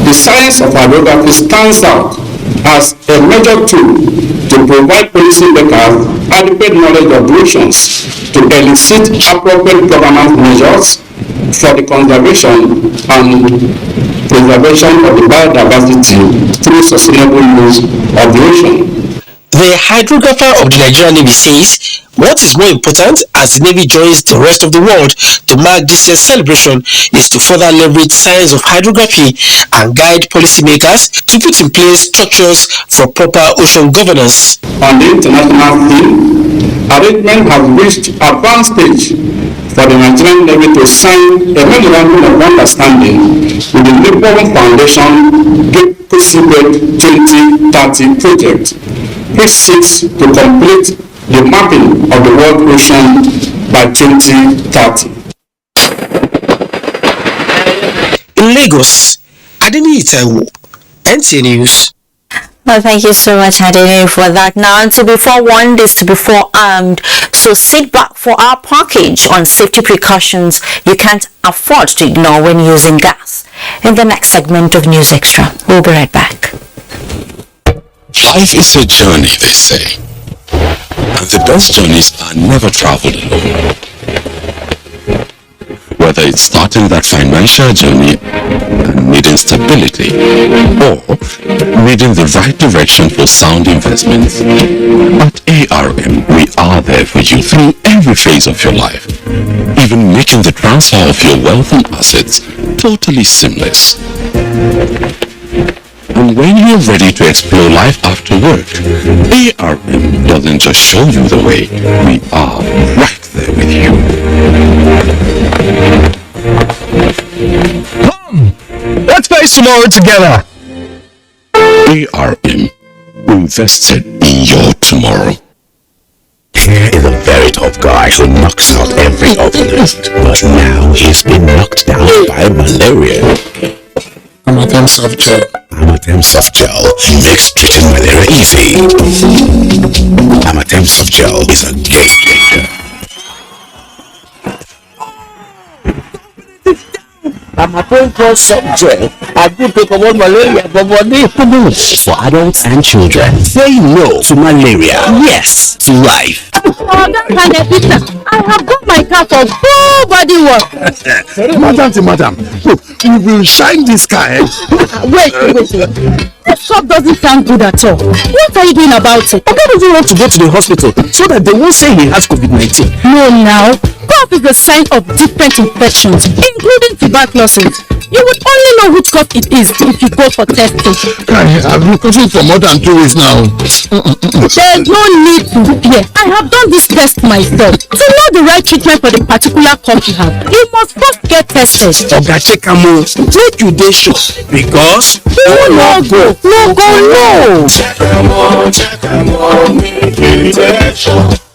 The science of hydrography stands out as a major tool to provide policymakers adequate knowledge of the oceans to elicit appropriate governance measures for the conservation and preservation of the biodiversity through sustainable use of the ocean. The hydrographer of the Nigerian Navy says what is more important as the Navy joins the rest of the world to mark this year's celebration is to further leverage science of hydrography and guide policymakers to put in place structures for proper ocean governance. On the international theme, arrangement has reached advanced stage for the Nigerian Navy to sign a memorandum of understanding with the Renewable Foundation Seabed 2030 project, which seeks to complete the mapping of the world ocean by 2030. In Lagos, Adeni Taiwo, NTA News. Well, thank you so much, Adeni, for that. Now, to be forewarned is to be forearmed. So sit back for our package on safety precautions you can't afford to ignore when using gas. In the next segment of News Extra, we'll be right back. Life is a journey, they say, and the best journeys are never traveled alone. Whether it's starting that financial journey and needing stability, or needing the right direction for sound investments, at ARM we are there for you through every phase of your life, even making the transfer of your wealth and assets totally seamless. And when you're ready to explore life after work, ARM doesn't just show you the way, we are right there with you. Come tomorrow together. ARM, invested in your tomorrow. Here is a very tough guy who knocks out every opponent, but now he's been knocked down by malaria. Amatem soft gel. Amatem soft gel makes treating malaria easy. Amatem soft gel is a game changer. Amatem soft gel. I do take about malaria for body. For adults and children, say no to malaria. Yes to life. I have got my car for full body work. Madam, look, we will shine this car. Wait. This shop doesn't sound good at all. What are you doing about it? Why don't you want to go to the hospital so that they won't say he has COVID-19? No, now. Cough is a sign of different infections, including tuberculosis. You would only know which cough it is if you go for testing. I've been coughing for more than 2 weeks now. There's no need to fear. I have done this test myself. To know the right treatment for the particular cough you have, you must first get tested. Oga Chekamo, make you dey sure because no go.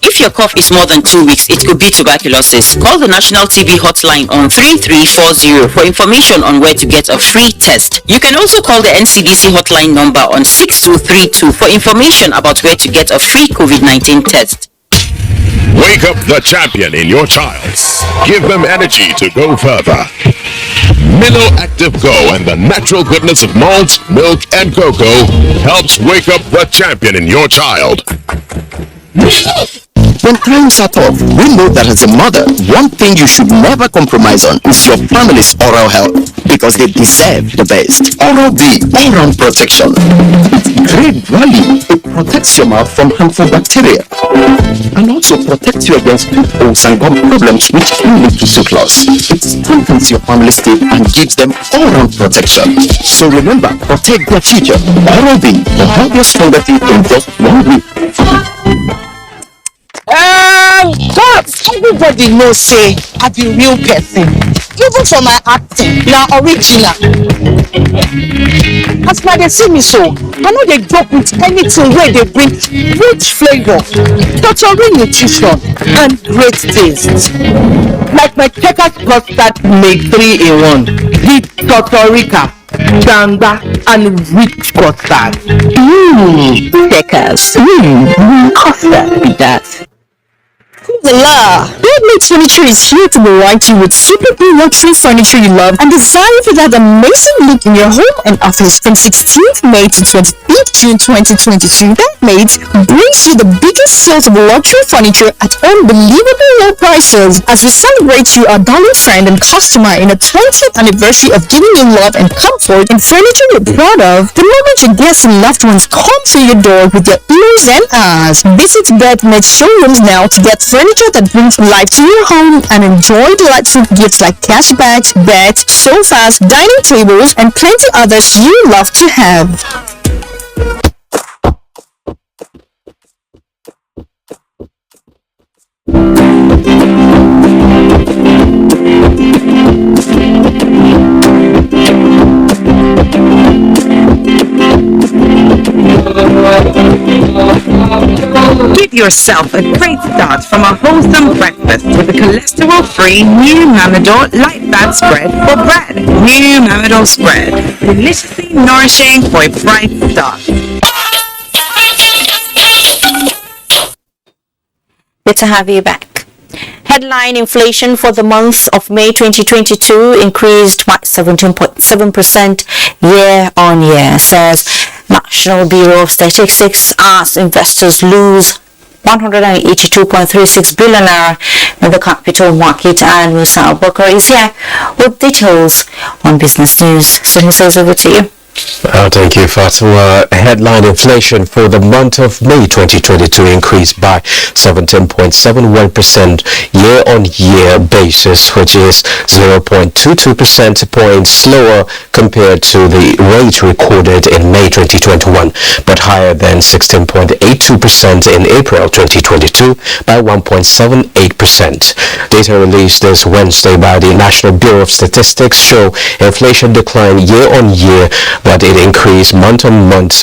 If your cough is more than 2 weeks, it could be tuberculosis. Call the National TB Hotline on 3340 for information on where to get a free test. You can also call the NCDC hotline number on 6232 for information about where to get a free COVID-19 test. Wake up the champion in your child. Give them energy to go further. Milo Active Go and the natural goodness of malt, milk, and cocoa helps wake up the champion in your child. When times are tough, we know that as a mother, one thing you should never compromise on is your family's oral health, because they deserve the best. Oral B, all-round protection. It's great value. It protects your mouth from harmful bacteria and also protects you against pimples and gum problems which can lead to tooth loss. It strengthens your family's teeth and gives them all-round protection. So remember, protect their future. Oral B will help your stronger teeth in just 1 week. God, everybody knows say I be real person. Even for my acting, na original. As far they see me so, I know they joke with anything where they bring rich flavor, totally nutrition, and great taste. Like my checkers custard made 3-in-1, the Totorica, Ganga, and rich custard. Checkers. Custard be that. La! Bedmate Furniture is here to provide you with super luxury furniture you love and design for that amazing look in your home and office. From 16th May to 25th June 2022, Bedmate brings you the biggest sales of luxury furniture at unbelievable low prices as we celebrate you, our darling friend and customer, in the 20th anniversary of giving you love and comfort in furniture you're proud of. The moment your guests and loved ones come through your door with their ears and eyes, visit Bedmate showrooms now to get furniture that brings life to your home and enjoy delightful gifts like cash bags, beds, sofas, dining tables, and plenty others you love to have. Give yourself a great start from a wholesome breakfast with a cholesterol-free new Mamador light fat spread for bread. New Mamador spread, deliciously nourishing for a bright start. Good to have you back. Headline inflation for the month of May 2022 increased by 17.7% year on year, says National Bureau of Statistics, as investors lose 182.36 billion naira in the capital market. And Musa Abubakar is here with details on business news. So he says over to you. Thank you, Fatima. Headline inflation for the month of May 2022 increased by 17.71% year-on-year basis, which is 0.22 percentage points slower compared to the rate recorded in May 2021, but higher than 16.82% in April 2022 by 1.78%. Data released this Wednesday by the National Bureau of Statistics show inflation declined year-on-year, but it increased month-on-month.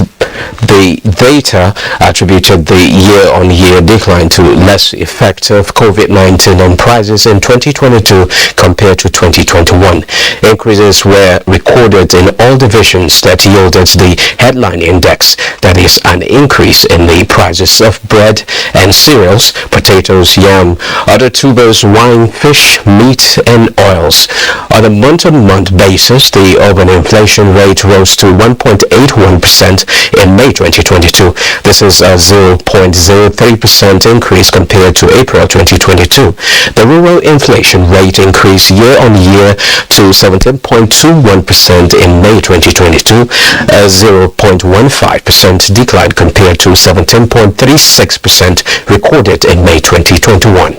The data attributed the year-on-year decline to less effect of COVID-19 on prices in 2022 compared to 2021. Increases were recorded in all divisions that yielded the headline index, that is, an increase in the prices of bread and cereals, potatoes, yam, other tubers, wine, fish, meat, and oils. On a month-on-month basis, the urban inflation rate rose to 1.81% in May 2022. This is a 0.03% increase compared to April 2022. The rural inflation rate increased year-on-year to 17.21% in May 2022, a 0.15% decline compared to 17.36% recorded in May 2021.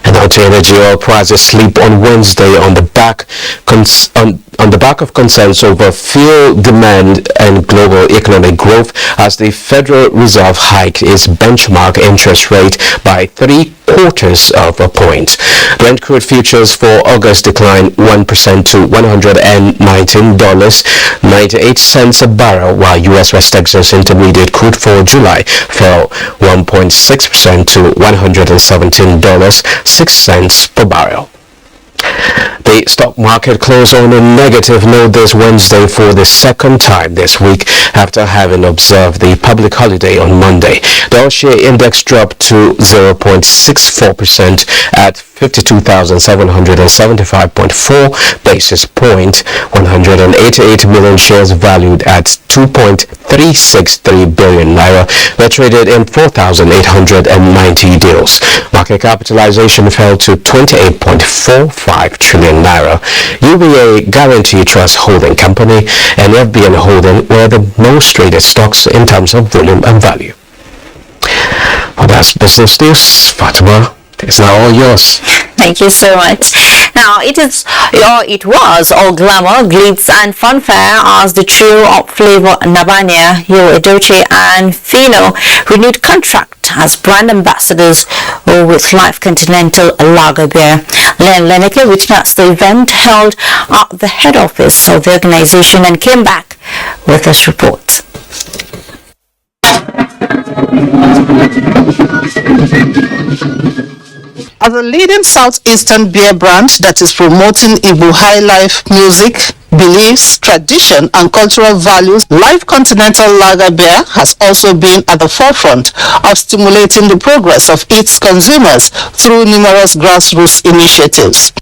And now to energy. Oil prices slip on Wednesday on the back of concerns over fuel demand and global economic growth as the Federal Reserve hiked its benchmark interest rate by 0.75 of a point. Brent crude futures for August declined 1% to $119.98 a barrel, while U.S. West Texas Intermediate crude for July fell 1.6% to $117.06 per barrel. The stock market closed on a negative note this Wednesday for the second time this week after having observed the public holiday on Monday. The all-share index dropped to 0.64% at 52,775.4 basis point. 188 million shares valued at 2.363 billion naira were traded in 4,890 deals. Market capitalization fell to 28.45 trillion naira. UBA Guarantee Trust Holding Company and FBN Holding were the most traded stocks in terms of volume and value. Well, that's business news. Fatima, it's now all yours. Thank you so much. Now, it was all glamour, glitz and fanfare as the trio of Flavor Nabania, Yo Edochie and Fino renewed contract as brand ambassadors with Life Continental Lager Beer. Len Leneke witnessed the event held at the head office of the organization and came back with this report. As a leading southeastern beer brand that is promoting Igbo high life music, beliefs, tradition and cultural values, Life Continental Lager Beer has also been at the forefront of stimulating the progress of its consumers through numerous grassroots initiatives.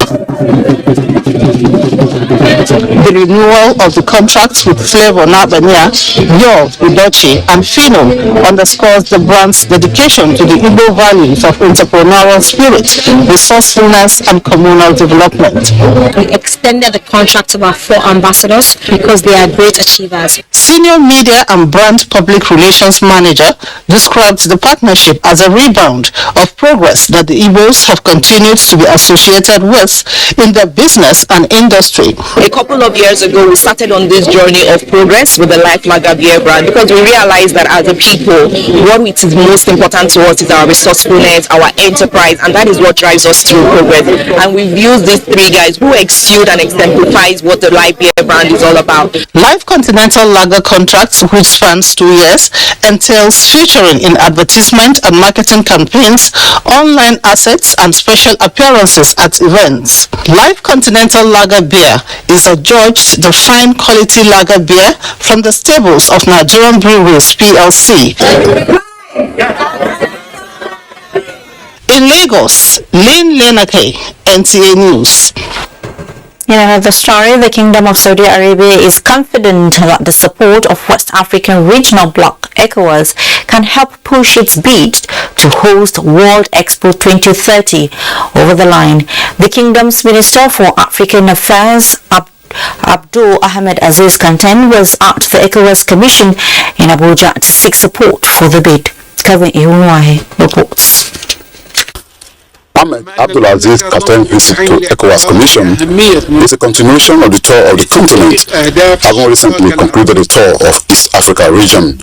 The renewal of the contracts with Flavor Nabania, Yo Edochie and Fino underscores the brand's dedication to the Igbo values of entrepreneurial spirit, resourcefulness and communal development. We extended the contract to our 4 ambassadors because they are great achievers. Senior Media and Brand Public Relations Manager described the partnership as a rebound of progress that the Igbos have continued to be associated with in their business and industry. A couple of years ago, we started on this journey of progress with the Life Lager Beer brand because we realized that as a people, what is most important to us is our resourcefulness, our enterprise, and that is what drives us to progress. And we've used these 3 guys who exude and exemplifies what the Life Beer brand is all about. Life Continental Lager contracts, which spans 2 years, entails featuring in advertisement and marketing campaigns, online assets and special appearances at events. Life Continental Lager Beer is adjudged the fine quality lager beer from the stables of Nigerian Breweries PLC. In Lagos, Lynn Lenake, NTA News. In another story, the Kingdom of Saudi Arabia is confident that the support of West African Regional Bloc ECOWAS can help push its bid to host World Expo 2030 over the line. The Kingdom's Minister for African Affairs, Abdul Ahmed Aziz Kanten was at the ECOWAS Commission in Abuja to seek support for the bid. Kevin Ihunwahe reports. Ahmed Abdulaziz Kanten visit to ECOWAS Commission is a continuation of the tour of the continent, having recently concluded a tour of East Africa region.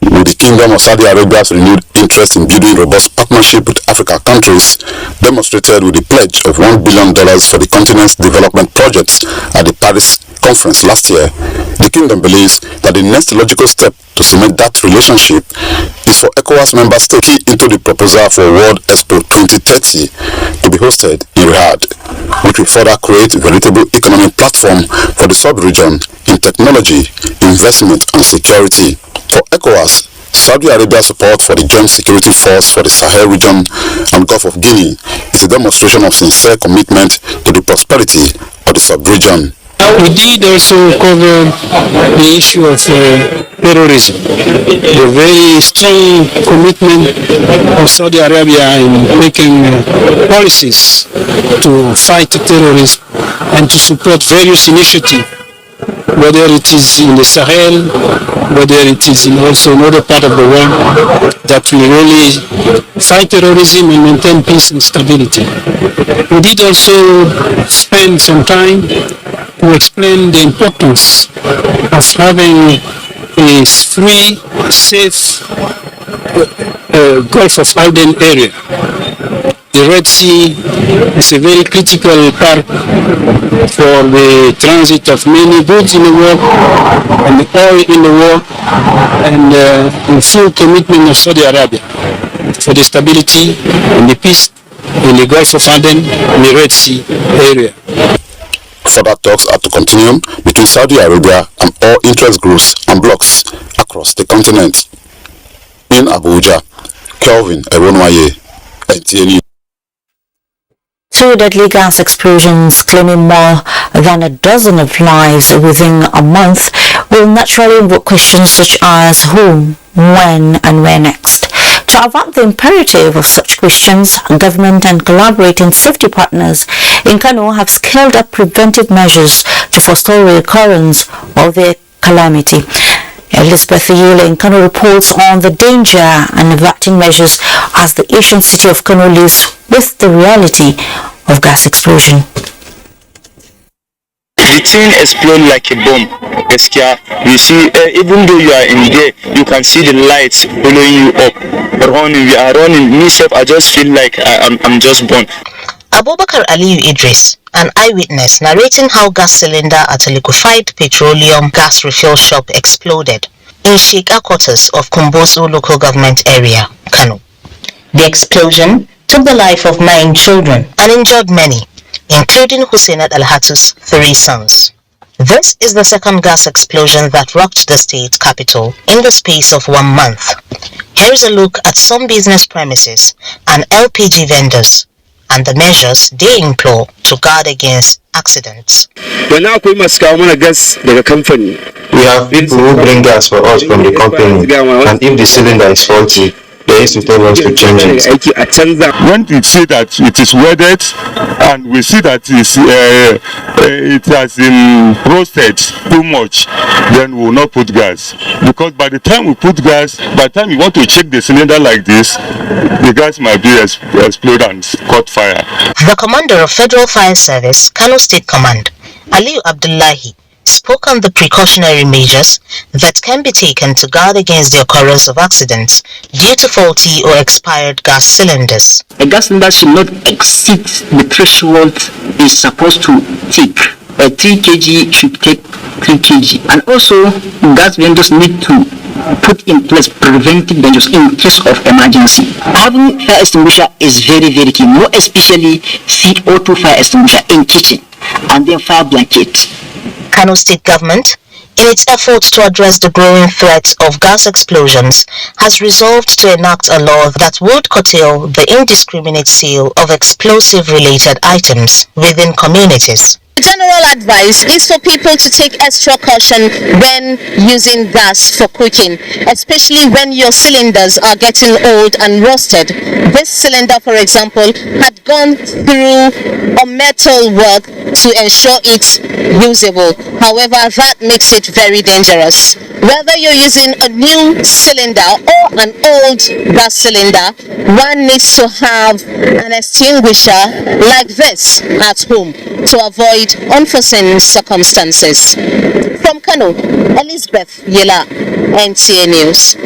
With the Kingdom of Saudi Arabia's renewed interest in building robust partnership with African countries, demonstrated with the pledge of $1 billion for the continent's development projects at the Paris conference last year, the Kingdom believes that the next logical step to cement that relationship is for ECOWAS members to key into the proposal for World Expo 2030 to be hosted in Riyadh, which will further create a veritable economic platform for the sub-region in technology, investment and security. For ECOWAS, Saudi Arabia's support for the Joint Security Force for the Sahel region and Gulf of Guinea is a demonstration of sincere commitment to the prosperity of the sub-region. We did also cover the issue of terrorism, the very strong commitment of Saudi Arabia in making policies to fight terrorism and to support various initiatives, whether it is in the Sahel, whether it is in also another part of the world, that will really fight terrorism and maintain peace and stability. We did also spend some time to explain the importance of having a free, safe Gulf of Aden area. The Red Sea is a very critical part for the transit of many goods in the world and the oil in the world, and in full commitment of Saudi Arabia for the stability and the peace in the Gulf of Aden and the Red Sea area. Further talks are to continue between Saudi Arabia and all interest groups and blocs across the continent. In Abuja, Kelvin Ehunwaye, NTA News. Two deadly gas explosions claiming more than a dozen of lives within a month will naturally invoke questions such as who, when and where next. To avert the imperative of such questions, government and collaborating safety partners in Kano have scaled up preventive measures to forestall the recurrence of the calamity. Elizabeth Yule in Kano reports on the danger and averting measures as the ancient city of Kano lives with the reality of gas explosion. The thing explode like a bomb. You see, even though you are in there, you can see the lights following you up. Running, we are running. Myself, I just feel like I'm just born. Abubakar Aliyu Idris, an eyewitness, narrating how gas cylinder at a liquefied petroleum gas refill shop exploded in Sheikha quarters of Kumboso local government area, Kano. The explosion took the life of 9 children and injured many, including Hussainat Al-Hattu's 3 sons. This is the second gas explosion that rocked the state capital in the space of 1 month. Here is a look at some business premises and LPG vendors and the measures they implore to guard against accidents. We have people who bring gas for us from the company, and if the cylinder is faulty, they used to tell us to change it. When we see that it is welded and we see that it has been roasted too much, then we will not put gas. Because by the time we put gas, by the time you want to check the cylinder like this, the gas might be explode and caught fire. The commander of Federal Fire Service, Kano State Command, Aliyu Abdullahi, spoke on the precautionary measures that can be taken to guard against the occurrence of accidents due to faulty or expired gas cylinders. A gas cylinder should not exceed the threshold it's supposed to take. A 3 kg should take 3 kg. And also, gas vendors need to put in place preventive measures in case of emergency. Having fire extinguisher is very, very key, more especially CO2 fire extinguisher in kitchen, and then fire blanket. Kano State Government, in its efforts to address the growing threat of gas explosions, has resolved to enact a law that would curtail the indiscriminate sale of explosive-related items within communities. The general advice is for people to take extra caution when using gas for cooking, especially when your cylinders are getting old and rusted. This cylinder, for example, had gone through a metal work to ensure it's usable. However, that makes it very dangerous. Whether you're using a new cylinder or an old gas cylinder, one needs to have an extinguisher like this at home to avoid unforeseen circumstances. From Kano, Elizabeth Yela, NTA News.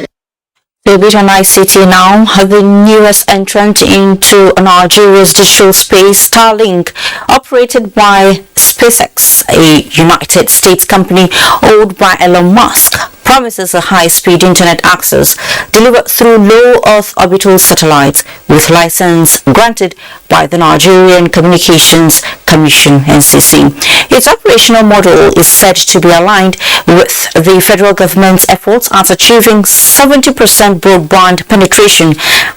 The Abuja ICT now, the newest entrant into Nigeria's digital space, Starlink, operated by SpaceX, a United States company owned by Elon Musk, promises a high-speed internet access delivered through low Earth orbital satellites with license granted by the Nigerian Communications Commission (NCC). Its operational model is said to be aligned with the federal government's efforts at achieving 70% broadband penetration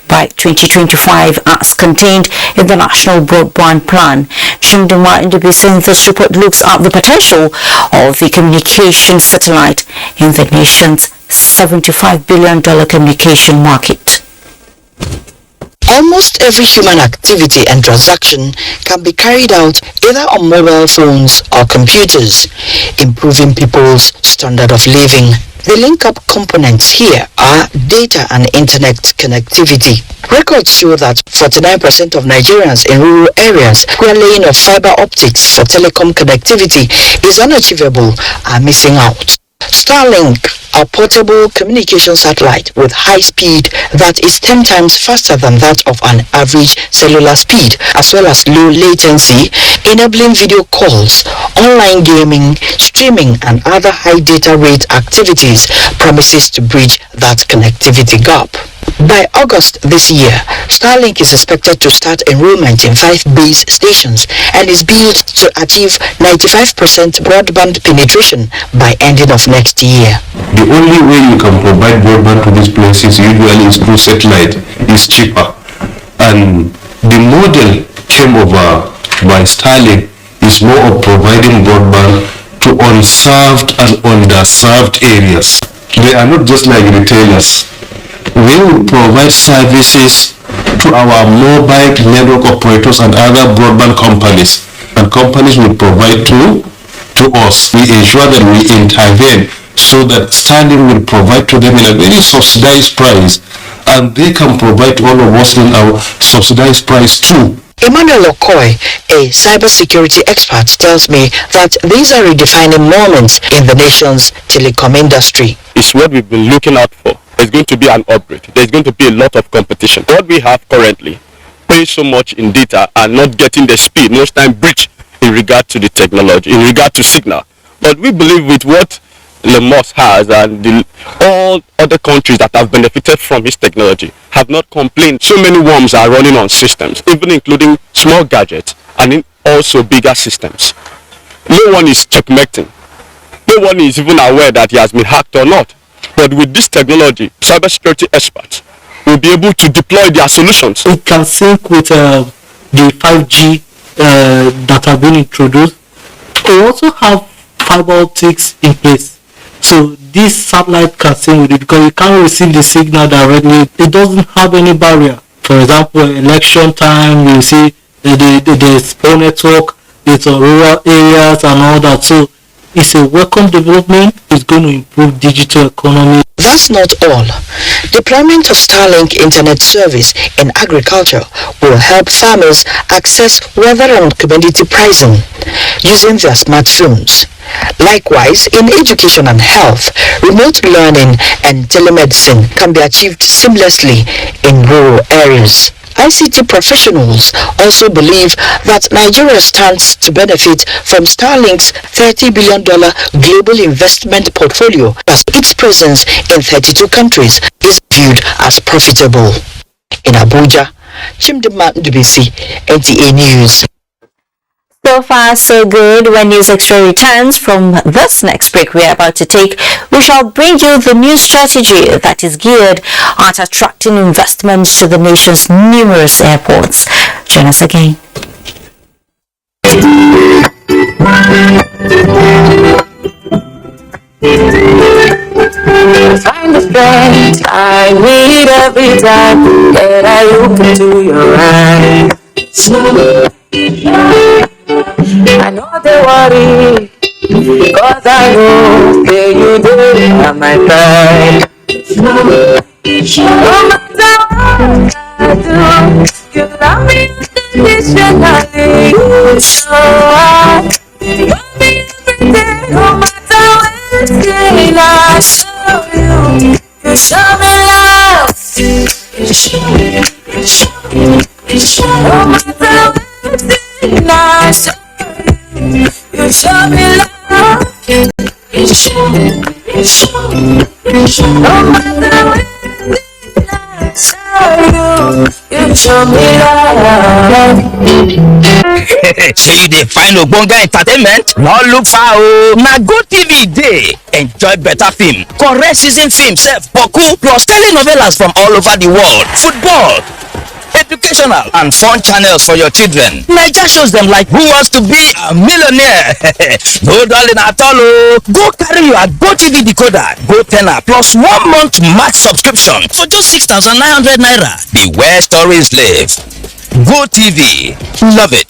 by 2025 as contained in the National Broadband Plan. Chimduma Indibisi in this report looks at the potential of the communication satellite in the nation's $75 billion communication market. Almost every human activity and transaction can be carried out either on mobile phones or computers, improving people's standard of living. The link-up components here are data and internet connectivity. Records show that 49% of Nigerians in rural areas where laying of fiber optics for telecom connectivity is unachievable are missing out. Starlink, a portable communication satellite with high speed that is 10 times faster than that of an average cellular speed, as well as low latency, enabling video calls, online gaming, streaming, and other high data rate activities, promises to bridge that connectivity gap. By August this year, Starlink is expected to start enrollment in 5 base stations and is built to achieve 95% broadband penetration by ending of next year. The only way you can provide broadband to these places usually is through satellite. It's cheaper. And the model came over by Starlink is more of providing broadband to unserved and underserved areas. They are not just like retailers. We will provide services to our mobile network operators and other broadband companies, and companies will provide to us. We ensure that we intervene so that Starlink will provide to them in a very subsidized price, and they can provide to all of us in our subsidized price too. Emmanuel Okoy, a cybersecurity expert, tells me that these are redefining moments in the nation's telecom industry. It's what we've been looking out for. There's going to be an upgrade. There's going to be a lot of competition. What we have currently pays so much in data and not getting the speed, most time breach in regard to the technology, in regard to signal. But we believe with what Elon Musk has and all other countries that have benefited from his technology have not complained. So many worms are running on systems, even including small gadgets and also bigger systems. No one is checkmating. No one is even aware that he has been hacked or not. But with this technology, cybersecurity experts will be able to deploy their solutions. It can sync with the 5G that have been introduced. We also have fiber optics in place. So this satellite can sync with it because you can't receive the signal directly. It doesn't have any barrier. For example, election time, you see the phone network, it's on rural areas and all that. So it's a welcome development. It's going to improve digital economy. That's not all. Deployment of Starlink internet service in agriculture will help farmers access weather and commodity pricing using their smartphones. Likewise, in education and health, remote learning and telemedicine can be achieved seamlessly in rural areas. ICT professionals also believe that Nigeria stands to benefit from Starlink's $30 billion global investment portfolio, as its presence in 32 countries is viewed as profitable. In Abuja, Chimduma Ndubisi, NTA News. So far, so good. When News Extra returns from this next break we are about to take, we shall bring you the new strategy that is geared at attracting investments to the nation's numerous airports. Join us again. different. I need every time that I look into your eyes. I know they worry, cause I know that you do have my pride. No matter what I do, you love me unconditionally. So I love me every day, no matter when I show you. You show me love. You show me, you show me, you show me. No matter when I show you. You show me love. You show me, you show me, you show me. No matter when I show you. You show me love. See the final Ogbonge entertainment? No look far o. Na Go TV dey. Enjoy better film, correct season film sef, boku plus telenovelas from all over the world, football, educational and fun channels for your children. Naija shows them like Who Wants to Be a Millionaire. No darling at all o. Go carry your Go TV decoder, Go Tenor plus 1 month Max subscription for just 6,900 naira. Beware stories live. Go TV, love it.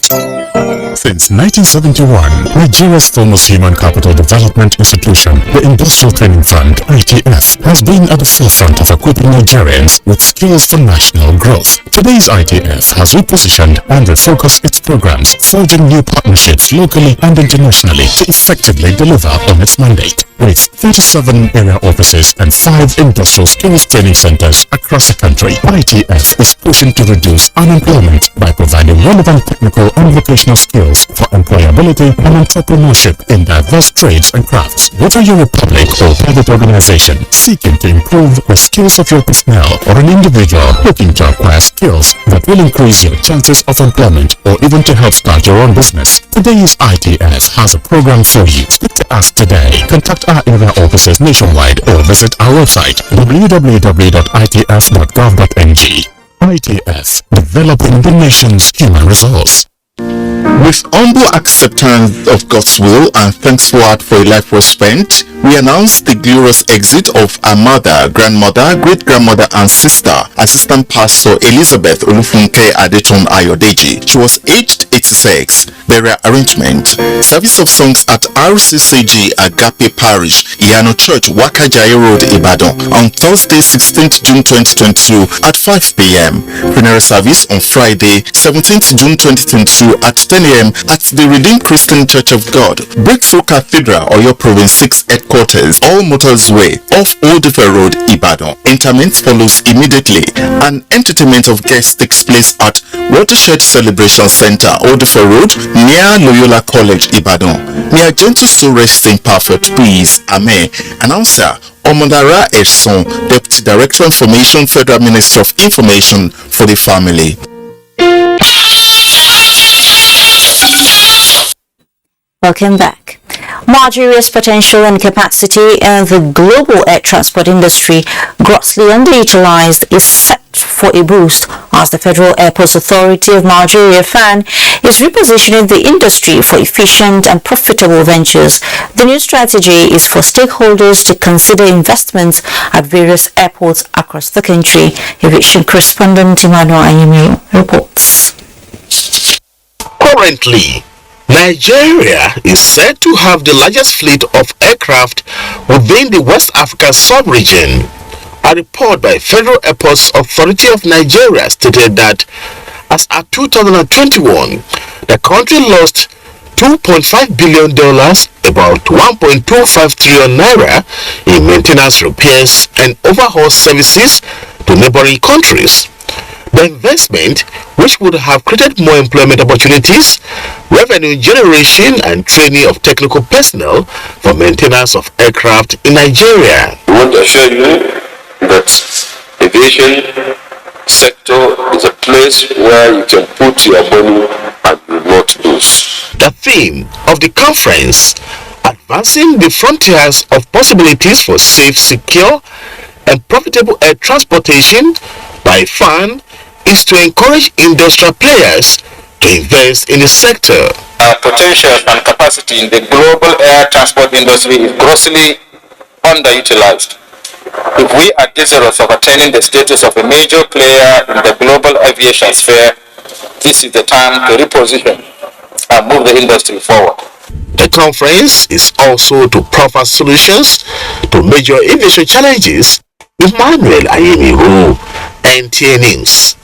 Since 1971, Nigeria's foremost human capital development institution, the Industrial Training Fund, ITF, has been at the forefront of equipping Nigerians with skills for national growth. Today's ITF has repositioned and refocused its programs, forging new partnerships locally and internationally to effectively deliver on its mandate. With 37 area offices and 5 industrial skills training centers across the country, ITF is pushing to reduce unemployment by providing relevant technical and vocational skills for employability and entrepreneurship in diverse trades and crafts. Whether you're a public or private organization seeking to improve the skills of your personnel or an individual looking to acquire skills that will increase your chances of employment or even to help start your own business, today's ITF has a program for you. Speak to us today. Contact our area offices nationwide or visit our website www.itf.gov.ng. ITF, developing the nation's human resource. With humble acceptance of God's will and thanks for a life well spent, we announce the glorious exit of our mother, grandmother, great-grandmother and sister, Assistant Pastor Elizabeth Olufunke Adetun Ayodeji. She was aged 86. Burial arrangement. Service of songs at RCCG Agape Parish, Iyano Church, Wakajaye Road, Ibadan on Thursday 16th June 2022 at 5 p.m. Funeral service on Friday 17th June 2022 at 10 a.m. at the Redeemed Christian Church of God, Breakthrough Cathedral, Oyo Province 6 Headquarters, All Motors Way, off Old Ife Road, Ibadan. Interment follows immediately. An entertainment of guests takes place at Watershed Celebration Center, Old Ife Road, near Loyola College, Ibadan. May a gentle soul rest in perfect peace. Amen. Announcer Omodara Eson, Deputy Director Information, Federal Ministry of Information for the family. Welcome back. Nigeria's potential and capacity in the global air transport industry, grossly underutilized, is set for a boost as the Federal Airports Authority of Nigeria (FAN) is repositioning the industry for efficient and profitable ventures. The new strategy is for stakeholders to consider investments at various airports across the country. Aviation correspondent Emmanuel Ayemi reports. Currently, Nigeria is said to have the largest fleet of aircraft within the West African sub-region. A report by Federal Airports Authority of Nigeria stated that as at 2021, the country lost $2.5 billion, about 1.25 trillion naira, in maintenance, repairs and overhaul services to neighboring countries. The investment, which would have created more employment opportunities, revenue generation and training of technical personnel for maintenance of aircraft in Nigeria. We want to assure you that aviation sector is a place where you can put your money and will not lose. The theme of the conference, Advancing the Frontiers of Possibilities for Safe, Secure and Profitable Air Transportation by FAN, is to encourage industrial players to invest in the sector. Our potential and capacity in the global air transport industry is grossly underutilized. If we are desirous of attaining the status of a major player in the global aviation sphere, this is the time to reposition and move the industry forward. The conference is also to proffer solutions to major aviation challenges. Emmanuel Ayemiru, NTA News.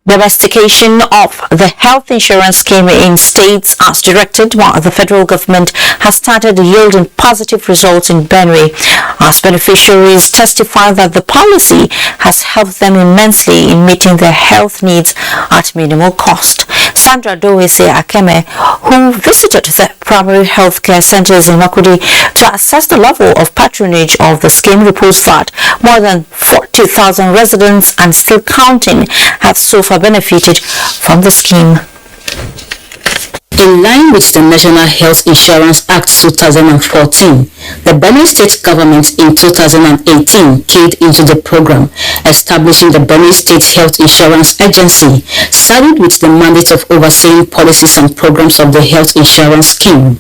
Domestication of the health insurance scheme in states as directed by the federal government has started yielding positive results in Benue, as beneficiaries testify that the policy has helped them immensely in meeting their health needs at minimal cost. Sandra Dowese Akeme, who visited the primary health care centers in Makudi to assess the level of patronage of the scheme, reports that more than 40,000 residents and still counting have so far benefited from the scheme. In line with the National Health Insurance Act 2014, the Benue State Government in 2018 keyed into the program, establishing the Benue State Health Insurance Agency, saddled with the mandate of overseeing policies and programs of the health insurance scheme.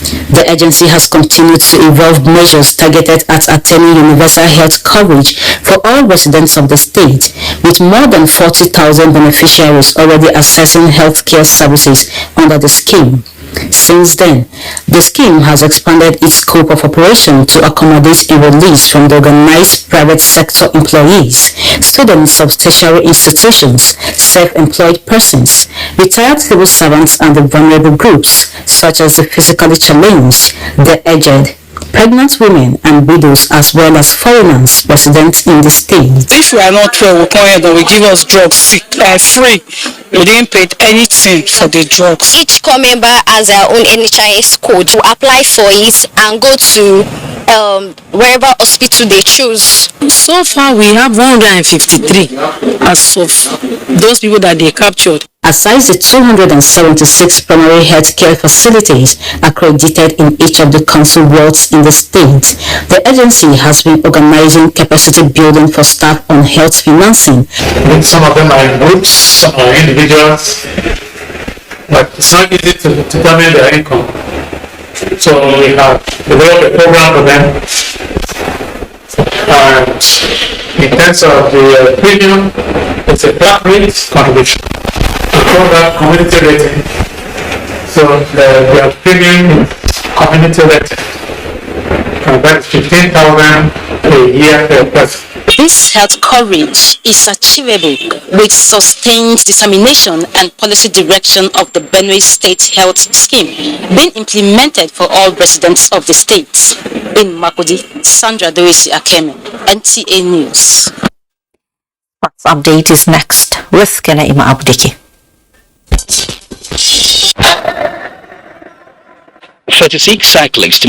The agency has continued to evolve measures targeted at attaining universal health coverage for all residents of the state, with more than 40,000 beneficiaries already accessing healthcare services under the scheme. Since then, the scheme has expanded its scope of operation to accommodate the release from the organized private sector employees, students of tertiary institutions, self-employed persons, retired civil servants, and the vulnerable groups, such as the physically challenged, the aged, pregnant women and widows, as well as foreigners resident in the state. If we are not well, we come here, they will give us drugs free. We didn't pay anything for the drugs. Each core member has their own NHIS code to apply for it and go to wherever hospital they choose. So far, we have 153 as of those people that they captured. Aside the 276 primary health care facilities accredited in each of the council wards in the state, the agency has been organizing capacity building for staff on health financing. Some of them are in groups, some are individuals, but it's not easy to determine their income. So we have developed a program for them. And in terms of the premium, it's a flat rate contribution. That community rating, so their premium community rating, and that is 15,000 a year per person. This health coverage is achievable with sustained determination and policy direction of the Benue State Health Scheme being implemented for all residents of the state. In Makudi, Sandra Dowese Akeme, NTA News. Sports update is next with Kenaima Abdiki. 36 cyclists